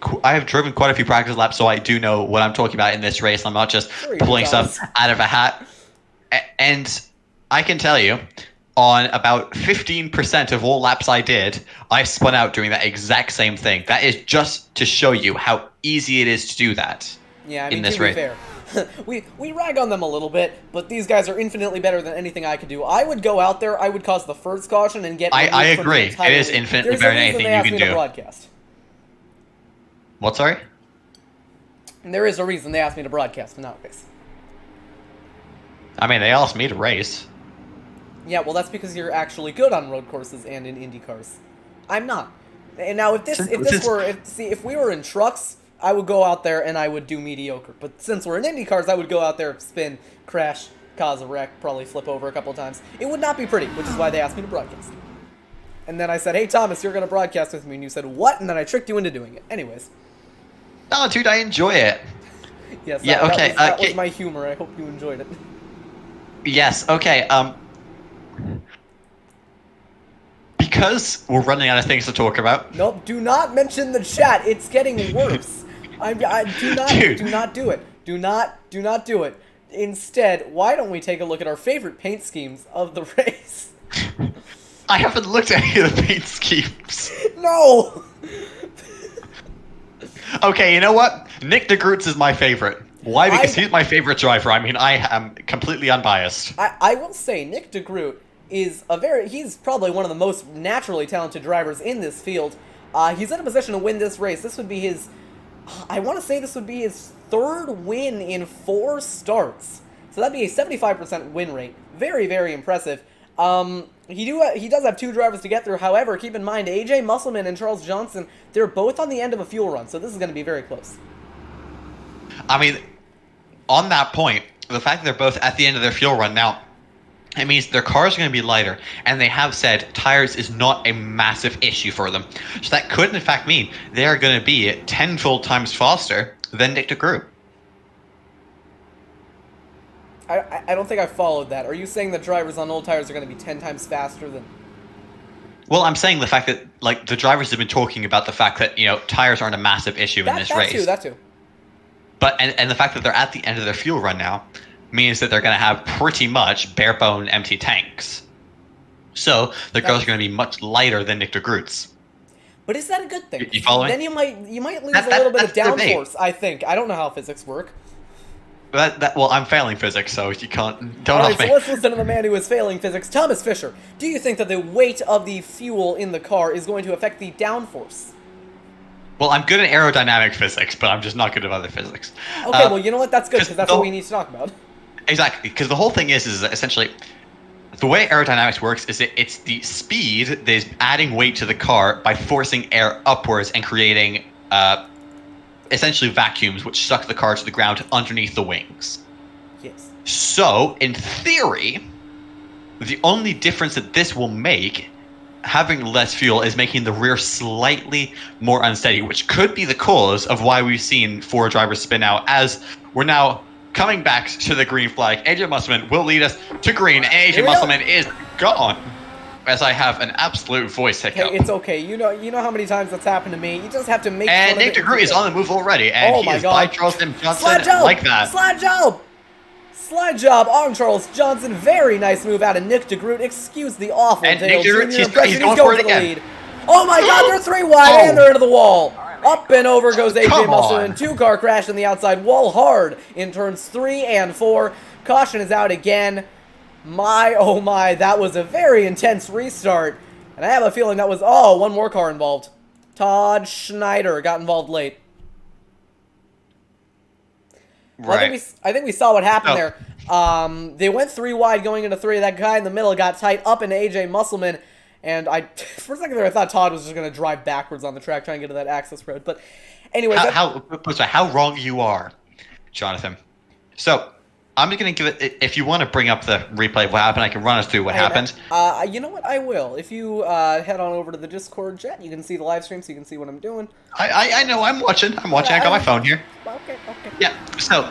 quite a few practice laps, so I do know what I'm talking about in this race. I'm not just pulling stuff out of a hat. And I can tell you, on about 15% of all laps I did, I spun out doing that exact same thing. That is just to show you how easy it is to do that. Yeah, I mean, in this to be race. fair. we rag on them a little bit, but these guys are infinitely better than anything I could do. I would go out there, I would cause the first caution and get. I agree. It is infinitely better than anything you can do. Broadcast. What, sorry? And there is a reason they asked me to broadcast nowadays. I mean, they asked me to race. Yeah, well, that's because you're actually good on road courses and in Indy cars. I'm not. And now, if we were in trucks, I would go out there and I would do mediocre. But since we're in IndyCars, I would go out there, spin, crash, cause a wreck, probably flip over a couple of times. It would not be pretty, which is why they asked me to broadcast. And then I said, hey, Thomas, you're going to broadcast with me. And you said, what? And then I tricked you into doing it. Anyways. Oh, dude, I enjoy it. Yes, Yeah, okay. That was my humor. I hope you enjoyed it. Yes, okay. Because we're running out of things to talk about. Nope, do not mention the chat. It's getting worse. Dude. Do not do it. Do not do it. Instead, why don't we take a look at our favorite paint schemes of the race? I haven't looked at any of the paint schemes. No! Okay, you know what? Nick DeGroots is my favorite. Why? Because he's my favorite driver. I mean, I am completely unbiased. I will say, Nick DeGroot is he's probably one of the most naturally talented drivers in this field. He's in a position to win this race. This would be his, I want to say this would be his 3rd win in 4 starts. So that'd be a 75% win rate. Very, very impressive. He does have 2 drivers to get through. However, keep in mind, AJ Musselman and Charles Johnson, they're both on the end of a fuel run, so this is going to be very close. I mean, on that point, the fact that they're both at the end of their fuel run now, it means their cars are going to be lighter, and they have said tires is not a massive issue for them. So that could, in fact, mean they are going to be 10-fold times faster than Nick DeGroot. I don't think I followed that. Are you saying that drivers on old tires are going to be 10 times faster than... Well, I'm saying the fact that, like, the drivers have been talking about the fact that, you know, tires aren't a massive issue in this race. That too. But, and the fact that they're at the end of their fuel run now means that they're going to have pretty much bare-bone empty tanks. So, the cars are going to be much lighter than Nick DeGroot's. But is that a good thing? You following? Then you might lose a little bit of downforce, I think. I don't know how physics work. Well, I'm failing physics, so you can't... Don't Alright, ask me. so let's listen to the man who is failing physics. Thomas Fisher, do you think that the weight of the fuel in the car is going to affect the downforce? Well, I'm good at aerodynamic physics, but I'm just not good at other physics. Okay, well, you know what? That's good, because that's what we need to talk about. Exactly, because the whole thing is essentially... The way aerodynamics works is it's the speed that is adding weight to the car by forcing air upwards and creating... essentially vacuums which suck the car to the ground underneath the wings. Yes. So, in theory, the only difference that this will make, having less fuel, is making the rear slightly more unsteady, which could be the cause of why we've seen 4 drivers spin out, as we're now coming back to the green flag. AJ Musselman will lead us to green, and AJ Musselman is gone. As I have an absolute voice hiccup. Hey, it's okay. You know how many times that's happened to me. You just have to make. And Nick DeGroot is on the move already, and he is by Charles M. Johnson like that. Slide job! Slide job on Charles Johnson. Very nice move out of Nick DeGroot. Excuse the awful and Dale Nick DeGroot, Jr. impression. he's going for it the again. lead. Oh my God! They're 3 wide and they're into the wall. Up and over goes AJ Musselman. 2-car crash on the outside wall hard in turns 3 and 4. Caution is out again. My, oh my, that was a very intense restart. And I have a feeling that was, one more car involved. Todd Schneider got involved late. Right. Well, I think we saw what happened there. They went 3 wide going into 3. That guy in the middle got tight up into AJ Musselman. And for a second there, I thought Todd was just going to drive backwards on the track trying to get to that access road. But anyway. How wrong you are, Jonathan. So, I'm just going to give it, if you want to bring up the replay of what happened, I can run us through what happened. You know what? I will. If you head on over to the Discord chat, you can see the live stream so you can see what I'm doing. I know, I'm watching. I got my phone here. Okay. Yeah, so,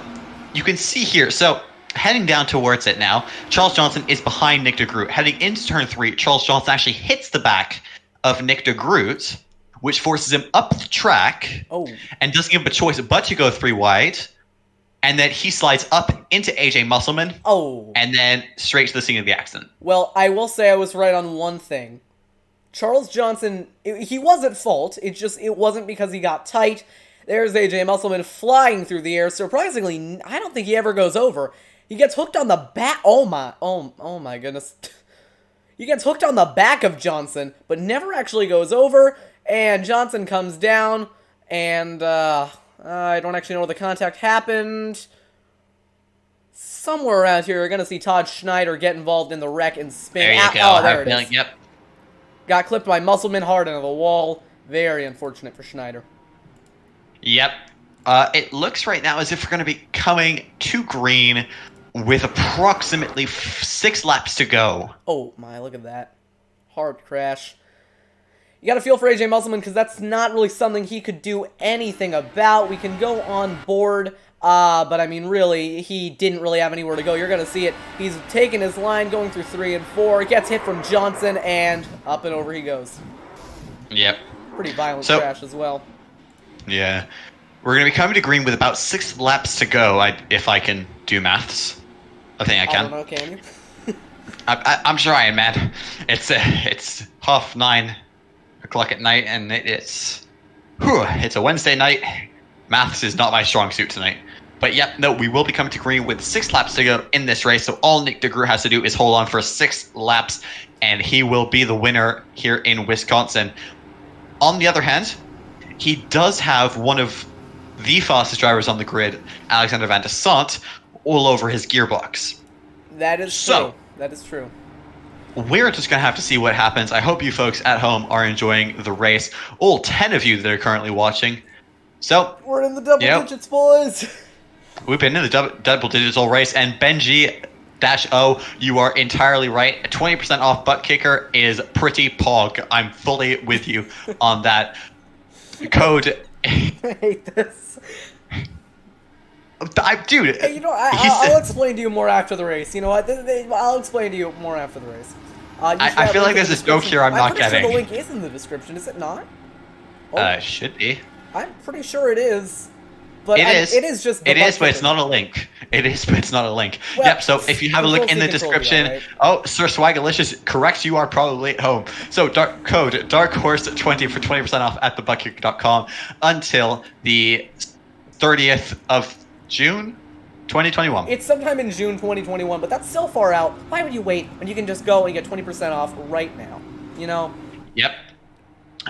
you can see here, so, heading down towards it now, Charles Johnson is behind Nick DeGroot. Heading into turn 3, Charles Johnson actually hits the back of Nick DeGroot, which forces him up the track, and doesn't give him a choice but to go 3 wide. And then he slides up into AJ Musselman. And then straight to the scene of the accident. Well, I will say I was right on one thing. Charles Johnson, he was at fault. It wasn't because he got tight. There's AJ Musselman flying through the air. Surprisingly, I don't think he ever goes over. He gets hooked on the back. Oh my goodness. He gets hooked on the back of Johnson, but never actually goes over. And Johnson comes down, and I don't actually know where the contact happened. Somewhere around here, you're going to see Todd Schneider get involved in the wreck and spin. There you go. Oh, there it is. Yep. Got clipped by Musselman hard into the wall. Very unfortunate for Schneider. Yep. It looks right now as if we're going to be coming to green with approximately 6 laps to go. Oh my, look at that. Hard crash. You got to feel for AJ Musselman because that's not really something he could do anything about. We can go on board, but I mean, really, he didn't really have anywhere to go. You're going to see it. He's taking his line, going through 3 and 4. Gets hit from Johnson, and up and over he goes. Yep. Pretty violent So- crash as well. Yeah. We're going to be coming to green with about 6 laps to go, if I can do maths. I think I I can. don't know, can you? I'm trying, man. It's 9:30 at night, and it's a Wednesday night. Maths is not my strong suit tonight. But yep, no, we will be coming to green with 6 laps to go in this race. So all Nick DeGroot has to do is hold on for 6 laps, and he will be the winner here in Wisconsin. On the other hand, he does have one of the fastest drivers on the grid, Alexander Van de Sant, all over his gearbox. That is So- true. That is true. We're just going to have to see what happens. I hope you folks at home are enjoying the race. All 10 of you that are currently watching. So, We're in the double Yep. digits, boys. we've been in the double digits all race, and Benji-O, you are entirely right. 20% off butt kicker is pretty pog. I'm fully with you on that. Code... I hate this. Dude, Hey, you know, he said- I'll explain to you more after the race. You know what? I'll explain to you more after the race. You should I have feel a like link in there's the a joke description. here I'm not pretty sure getting. the link is in the description, is it not? Oh, should be. I'm pretty sure it is. But It is. It is just. The It is, but it's butt not a link. It is, but it's not a link. Well, Yep. So if you have a look in the Control-C, Control-V, description, alright. oh, Sir Swagalicious, correct. You are probably at home. So code Dark Horse 20 for 20% off at thebuttkick.com until the 30th of June, 2021. It's sometime in June 2021, but that's so far out. Why would you wait when you can just go and get 20% off right now? You know. Yep.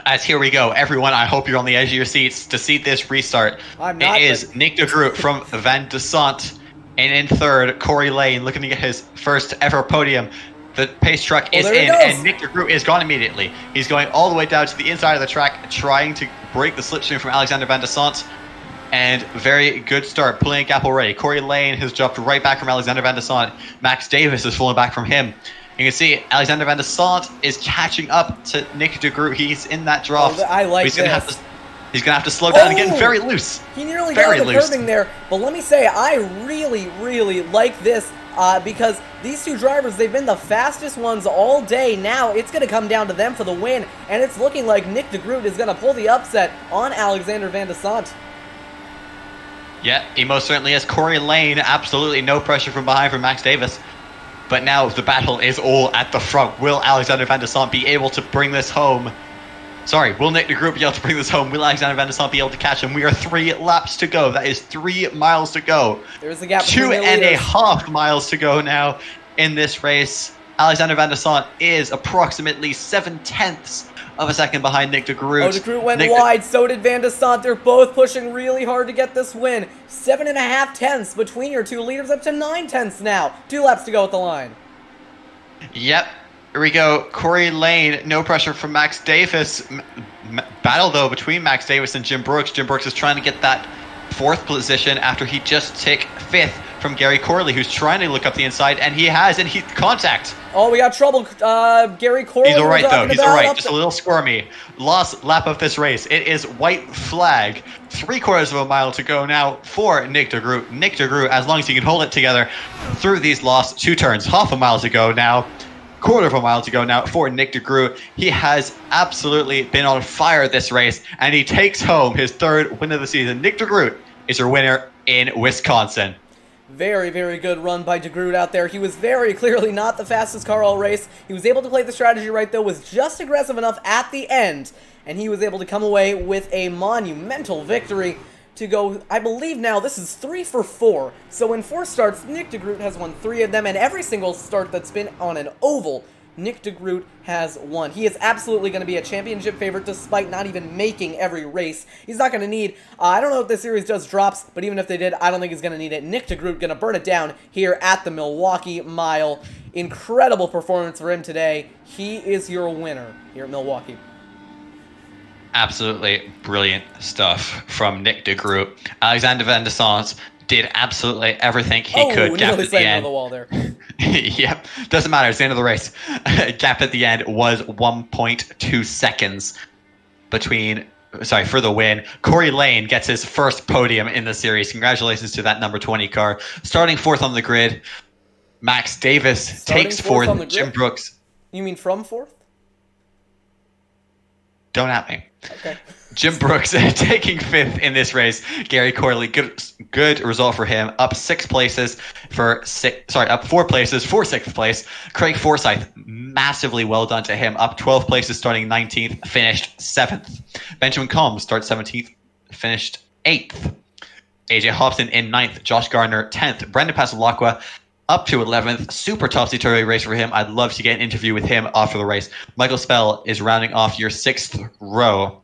As here we go, everyone. I hope you're on the edge of your seats to see this restart. I'm not, It is but- Nick DeGroot from Van de Sant, and in third, Corey Lane looking to get his first ever podium. The pace truck is there he in, goes. and Nick DeGroot is gone immediately. He's going all the way down to the inside of the track, trying to break the slipstream from Alexander Van de Sant. And very good start, pulling a gap already. Corey Lane has jumped right back from Alexander Van de Sant. Max Davis is falling back from him. You can see Alexander Van de Sant is catching up to Nick DeGroot. He's in that draft. Oh, I like He's gonna this. he's gonna have to slow down and getting Oh! very loose. He nearly Very got the loose. curving there, but let me say, I really, really like this because these two drivers, they've been the fastest ones all day. Now it's going to come down to them for the win, and it's looking like Nick DeGroot is going to pull the upset on Alexander Van de Sant. Yeah, he most certainly is. Corey Lane, absolutely no pressure from behind from Max Davis. But now the battle is all at the front. Will Alexander Van de Sant be able to bring this home? Sorry, will Nick DeGroot be able to bring this home? Will Alexander Van de Sant be able to catch him? We are 3 laps to go. That is 3 miles to go. There's the gap between the 2.5 leaders. miles to go now in this race. Alexander Van de Sant is approximately 7/10 of a second behind Nick DeGroot. Oh, DeGroot went Nick wide, so did Van de Sant. They're both pushing really hard to get this win. 7.5 tenths between your two leaders, up to 9 tenths now. 2 laps to go at the line. Yep. Here we go. Corey Lane, no pressure from Max Davis. Battle, though, between Max Davis and Jim Brooks. Jim Brooks is trying to get that 4th position after he just took 5th from Gary Corley, who's trying to look up the inside, and he has, and he contact. Oh, we got trouble. Gary Corley. He's all right, we're though. talking He's about, all right. up Just to- a little squirmy. Last lap of this race. It is white flag. 3/4 of a mile to go now for Nick DeGroot. Nick DeGroot, as long as he can hold it together through these last 2 turns. Half a mile to go now. 1/4 of a mile to go now for Nick DeGroot. He has absolutely been on fire this race, and he takes home his 3rd win of the season. Nick DeGroot is your winner in Wisconsin. Very, very good run by DeGroot out there. He was very clearly not the fastest car all race. He was able to play the strategy right, though, was just aggressive enough at the end, and he was able to come away with a monumental victory to go, I believe now, this is 3 for 4. So in 4 starts, Nick DeGroot has won 3 of them, and every single start that's been on an oval, Nick DeGroot has won. He is absolutely going to be a championship favorite despite not even making every race. He's not going to need, I don't know if this series does drops, but even if they did, I don't think he's going to need it. Nick DeGroot going to burn it down here at the Milwaukee Mile. Incredible performance for him today. He is your winner here at Milwaukee. Absolutely brilliant stuff from Nick de Groot. Alexander Van der Sant did absolutely everything he could. Gap Nearly at the slammed into end. the wall there. Yep, doesn't matter. It's the end of the race. Gap at the end was 1.2 seconds for the win. Corey Lane gets his first podium in the series. Congratulations to that number 20 car. Starting fourth on the grid, Max Davis takes fourth. Jim Brooks. You mean from fourth? Don't at me. Okay. Jim Brooks taking fifth in this race. Gary Corley, good result for him. Up 4 places for sixth place. Craig Forsyth, massively well done to him. Up 12 places, starting 19th, finished 7th. Benjamin Combs starts 17th, finished 8th. AJ Hobson in 9th. Josh Gardner 10th. Brendan Pasalaqua up to 11th. Super topsy-turvy race for him. I'd love to get an interview with him after the race. Michael Spell is rounding off your 6th row.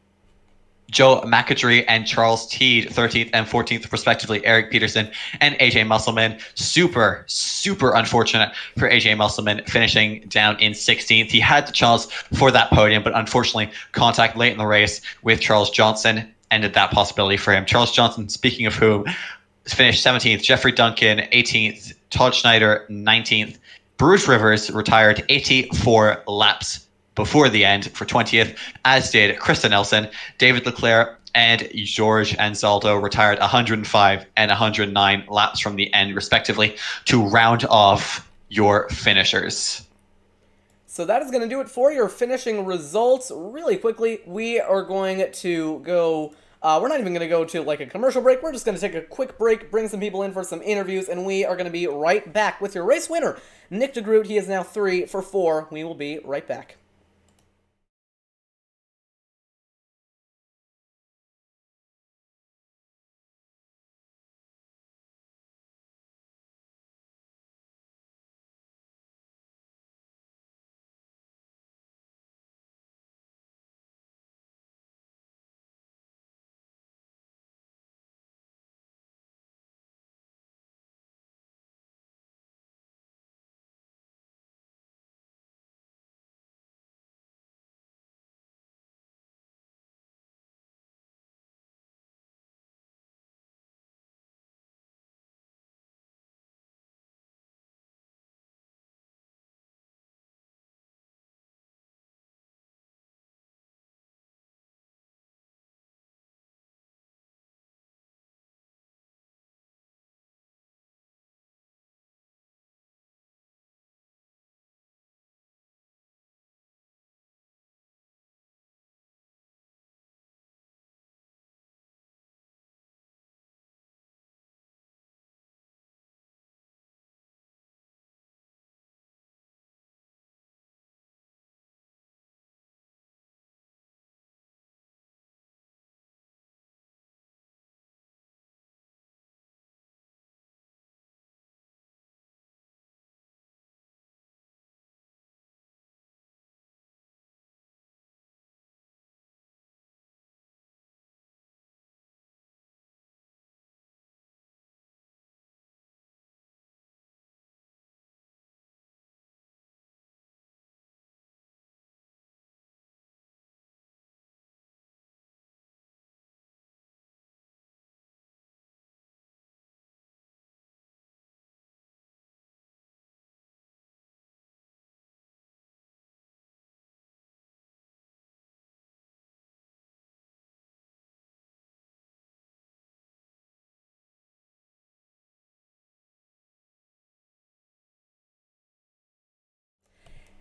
Joe McAdree and Charles Teed, 13th and 14th, respectively. Eric Peterson and AJ Musselman. Super, super unfortunate for AJ Musselman finishing down in 16th. He had the chance for that podium, but unfortunately, contact late in the race with Charles Johnson ended that possibility for him. Charles Johnson, speaking of whom, finished 17th. Jeffrey Duncan, 18th. Todd Schneider, 19th. Bruce Rivers retired 84 laps before the end for 20th, as did Krista Nelson. David Leclerc and George Anzaldo retired 105 and 109 laps from the end, respectively, to round off your finishers. So that is going to do it for your finishing results. Really quickly, we are going to go... we're not even going to go to like a commercial break. We're just going to take a quick break, bring some people in for some interviews, and we are going to be right back with your race winner, Nick de Groot. He is now 3 for 4. We will be right back.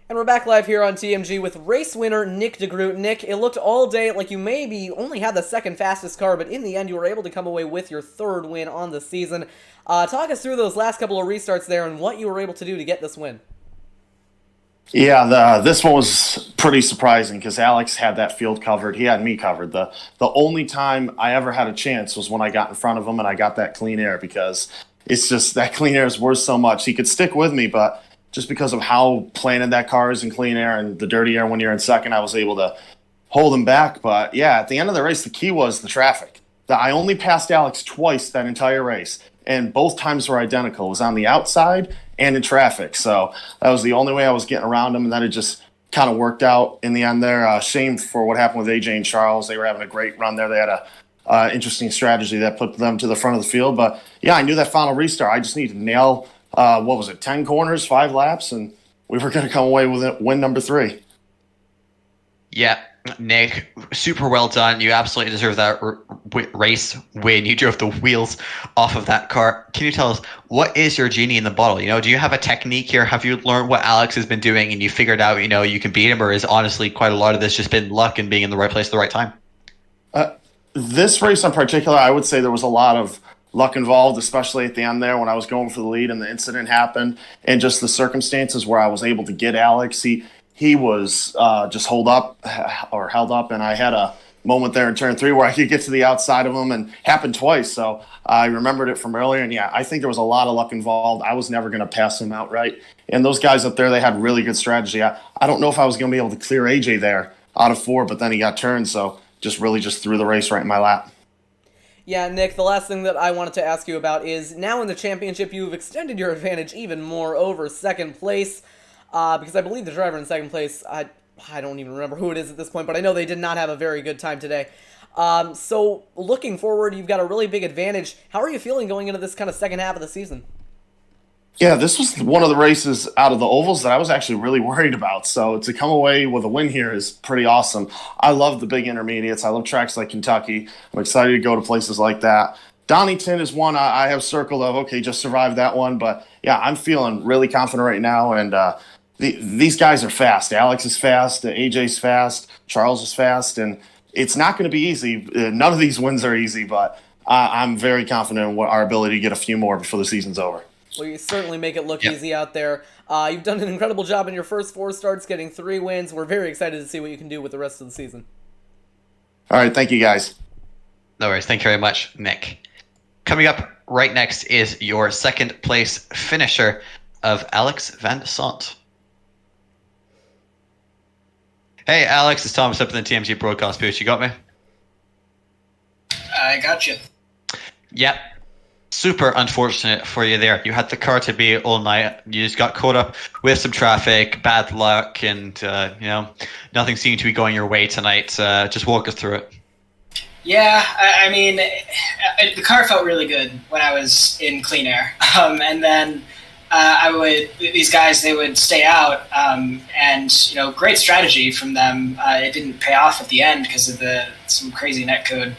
And we're back live here on TMG with race winner Nick de Groot. Nick, it looked all day like you maybe only had the second fastest car, but in the end you were able to come away with your 3rd win on the season. Talk us through those last couple of restarts there and what you were able to do to get this win. Yeah, this one was pretty surprising because Alex had that field covered. He had me covered. The only time I ever had a chance was when I got in front of him and I got that clean air, because it's just that clean air is worth so much. He could stick with me, but just because of how planted that car is in clean air and the dirty air when you're in second, I was able to hold him back. But yeah, at the end of the race, the key was the traffic. I only passed Alex twice that entire race, and both times were identical. It was on the outside and in traffic. So that was the only way I was getting around him, and then it just kind of worked out in the end there. Shame for what happened with AJ and Charles. They were having a great run there. They had a interesting strategy that put them to the front of the field. But yeah, I knew that final restart. I just needed to nail, 10 corners, 5 laps, and we were going to come away with it, win number 3. Yeah, Nick, super well done. You absolutely deserve that race win. You drove the wheels off of that car. Can you tell us, what is your genie in the bottle? Do you have a technique here? Have you learned what Alex has been doing and you figured out, you can beat him? Or is honestly quite a lot of this just been luck and being in the right place at the right time? This race in particular, I would say there was a lot of luck involved, especially at the end there when I was going for the lead and the incident happened, and just the circumstances where I was able to get Alex. He was just held up, and I had a moment there in turn 3 where I could get to the outside of him, and happened twice. So I remembered it from earlier, and yeah, I think there was a lot of luck involved. I was never going to pass him outright, and those guys up there, they had really good strategy. I don't know if I was going to be able to clear AJ there out of 4, but then he got turned, so just threw the race right in my lap. Yeah, Nick, the last thing that I wanted to ask you about is, now in the championship, you've extended your advantage even more over second place, because I believe the driver in second place, I don't even remember who it is at this point, but I know they did not have a very good time today. So, looking forward, you've got a really big advantage. How are you feeling going into this kind of second half of the season? Yeah, this was one of the races out of the ovals that I was actually really worried about. So to come away with a win here is pretty awesome. I love the big intermediates. I love tracks like Kentucky. I'm excited to go to places like that. Donington is one I have circled of, okay, just survived that one. But yeah, I'm feeling really confident right now. And these guys are fast. Alex is fast. AJ's fast. Charles is fast. And it's not going to be easy. None of these wins are easy, but I'm very confident in our ability to get a few more before the season's over. Well, you certainly make it look easy out there. You've done an incredible job in your first 4 starts, getting 3 wins. We're very excited to see what you can do with the rest of the season. All right, thank you, guys. No worries. Thank you very much, Nick. Coming up right next is your second place finisher of Alex Van de Sant. Hey, Alex, it's Thomas up in the TMG broadcast booth. You got me? I got you. Yep. Super unfortunate for you there. You had the car to be all night. You just got caught up with some traffic, bad luck, and nothing seemed to be going your way tonight. Just walk us through it. Yeah, I mean, the car felt really good when I was in clean air, and then these guys, they would stay out, and great strategy from them. It didn't pay off at the end because of some crazy net code.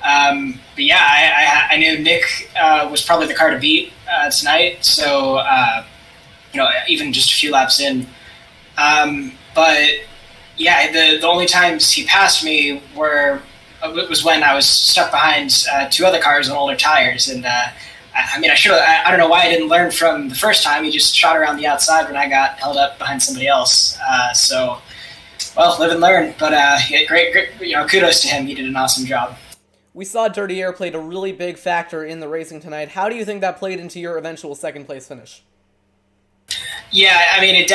But yeah, I knew Nick was probably the car to beat tonight. So even just a few laps in. But yeah, the only times he passed me was when I was stuck behind 2 other cars on older tires, and I don't know why I didn't learn from the first time. He just shot around the outside when I got held up behind somebody else. Well, live and learn. But great, kudos to him. He did an awesome job. We saw Dirty Air played a really big factor in the racing tonight. How do you think that played into your eventual second place finish? Yeah, I mean, it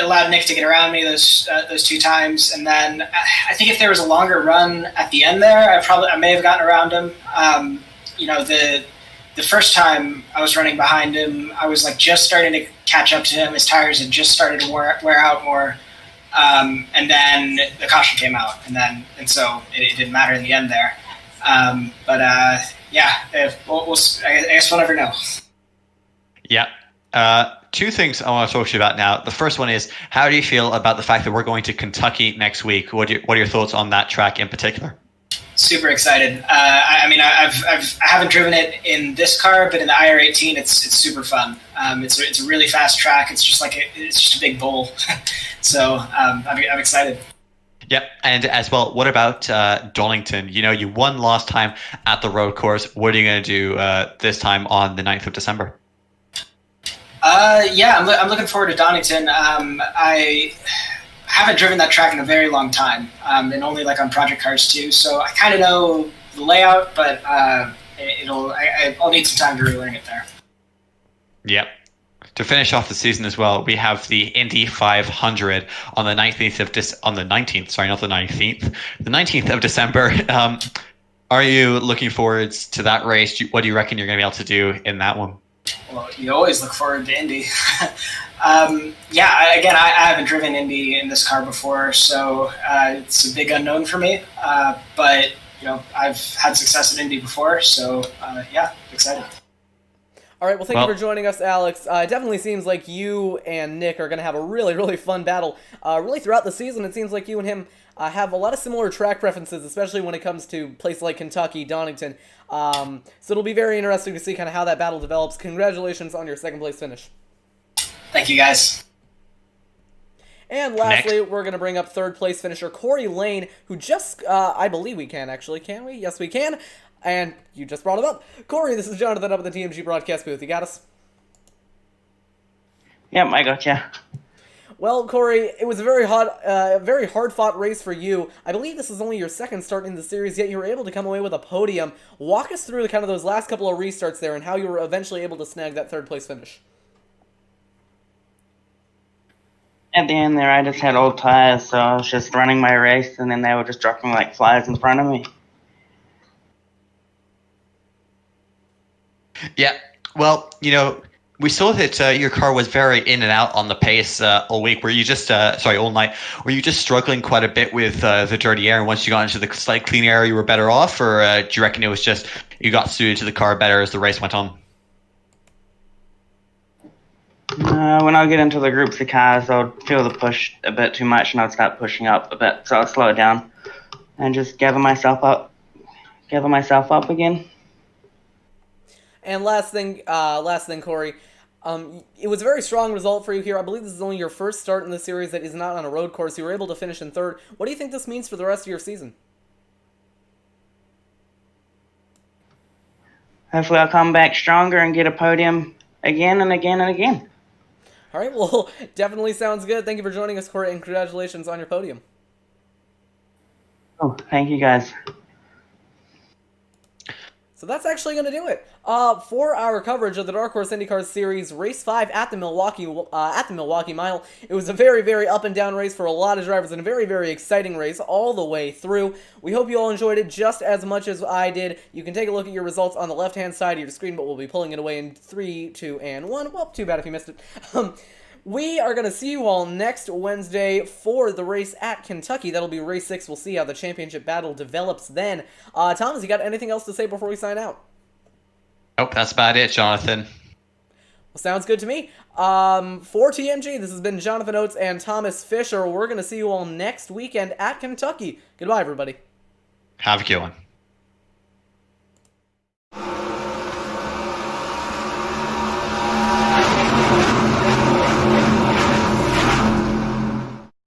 allowed Nick to get around me those 2 times, and then I think if there was a longer run at the end there, I may have gotten around him. The first time I was running behind him, I was just starting to catch up to him. His tires had just started to wear out more, and then the caution came out, and so it didn't matter in the end there. I guess we'll never know. Yeah. 2 things I want to talk to you about now. The first one is, how do you feel about the fact that we're going to Kentucky next week? What are your thoughts on that track in particular? Super excited. I haven't driven it in this car, but in the IR18, it's super fun. It's a really fast track. It's just a big bowl. So I'm excited. Yep, and as well, what about Donington? You won last time at the road course. What are you going to do this time on the 9th of December? I'm looking forward to Donington. I haven't driven that track in a very long time, and only on project cars too. So I kind of know the layout, but I'll need some time to relearn it there. Yep. To finish off the season as well, we have the Indy 500 on the 19th of December. Are you looking forward to that race? What do you reckon you're going to be able to do in that one? well, you always look forward to Indy. I haven't driven Indy in this car before, so it's a big unknown for me. But I've had success at Indy before, so excited. All right, well, thank you for joining us, Alex. It definitely seems like you and Nick are going to have a really, really fun battle. Really throughout the season, it seems like you and him have a lot of similar track preferences, especially when it comes to places like Kentucky, Donington. So it'll be very interesting to see kind of how that battle develops. Congratulations on your second place finish. Thank you, guys. And lastly, we're going to bring up third place finisher Corey Lane, who just, I believe we can actually, can we? Yes, we can. And you just brought him up. Corey, this is Jonathan up at the TMG broadcast booth. You got us? Yep, I got you. Well, Corey, it was a very hard-fought race for you. I believe this is only your second start in the series, yet you were able to come away with a podium. Walk us through kind of those last couple of restarts there and how you were eventually able to snag that third-place finish. At the end there, I just had old tires, so I was just running my race, and then they were just dropping like flies in front of me. Yeah, well, we saw that your car was very in and out on the pace all week. Were you just, all night? Were you just struggling quite a bit with the dirty air, and once you got into the slight clean air, you were better off? Or do you reckon it was just you got suited to the car better as the race went on? When I get into the groups of cars, I would feel the push a bit too much, and I'd start pushing up a bit, so I'd slow it down and just gather myself up again. And last thing, Corey, it was a very strong result for you here. I believe this is only your first start in the series that is not on a road course. You were able to finish in third. What do you think this means for the rest of your season? Hopefully I'll come back stronger and get a podium again and again and again. All right, well, definitely sounds good. Thank you for joining us, Corey, and congratulations on your podium. Oh, thank you, guys. So that's actually going to do it for our coverage of the Dark Horse Indycar Series Race 5 at the Milwaukee Mile. It was a very, very up and down race for a lot of drivers and a very, very exciting race all the way through. We hope you all enjoyed it just as much as I did. You can take a look at your results on the left-hand side of your screen, but we'll be pulling it away in 3, 2, and 1. Well, too bad if you missed it. We are going to see you all next Wednesday for the race at Kentucky. That'll be race 6. We'll see how the championship battle develops then. Thomas, you got anything else to say before we sign out? Nope, that's about it, Jonathan. Well, sounds good to me. For TMG, this has been Jonathan Oates and Thomas Fisher. We're going to see you all next weekend at Kentucky. Goodbye, everybody. Have a good one.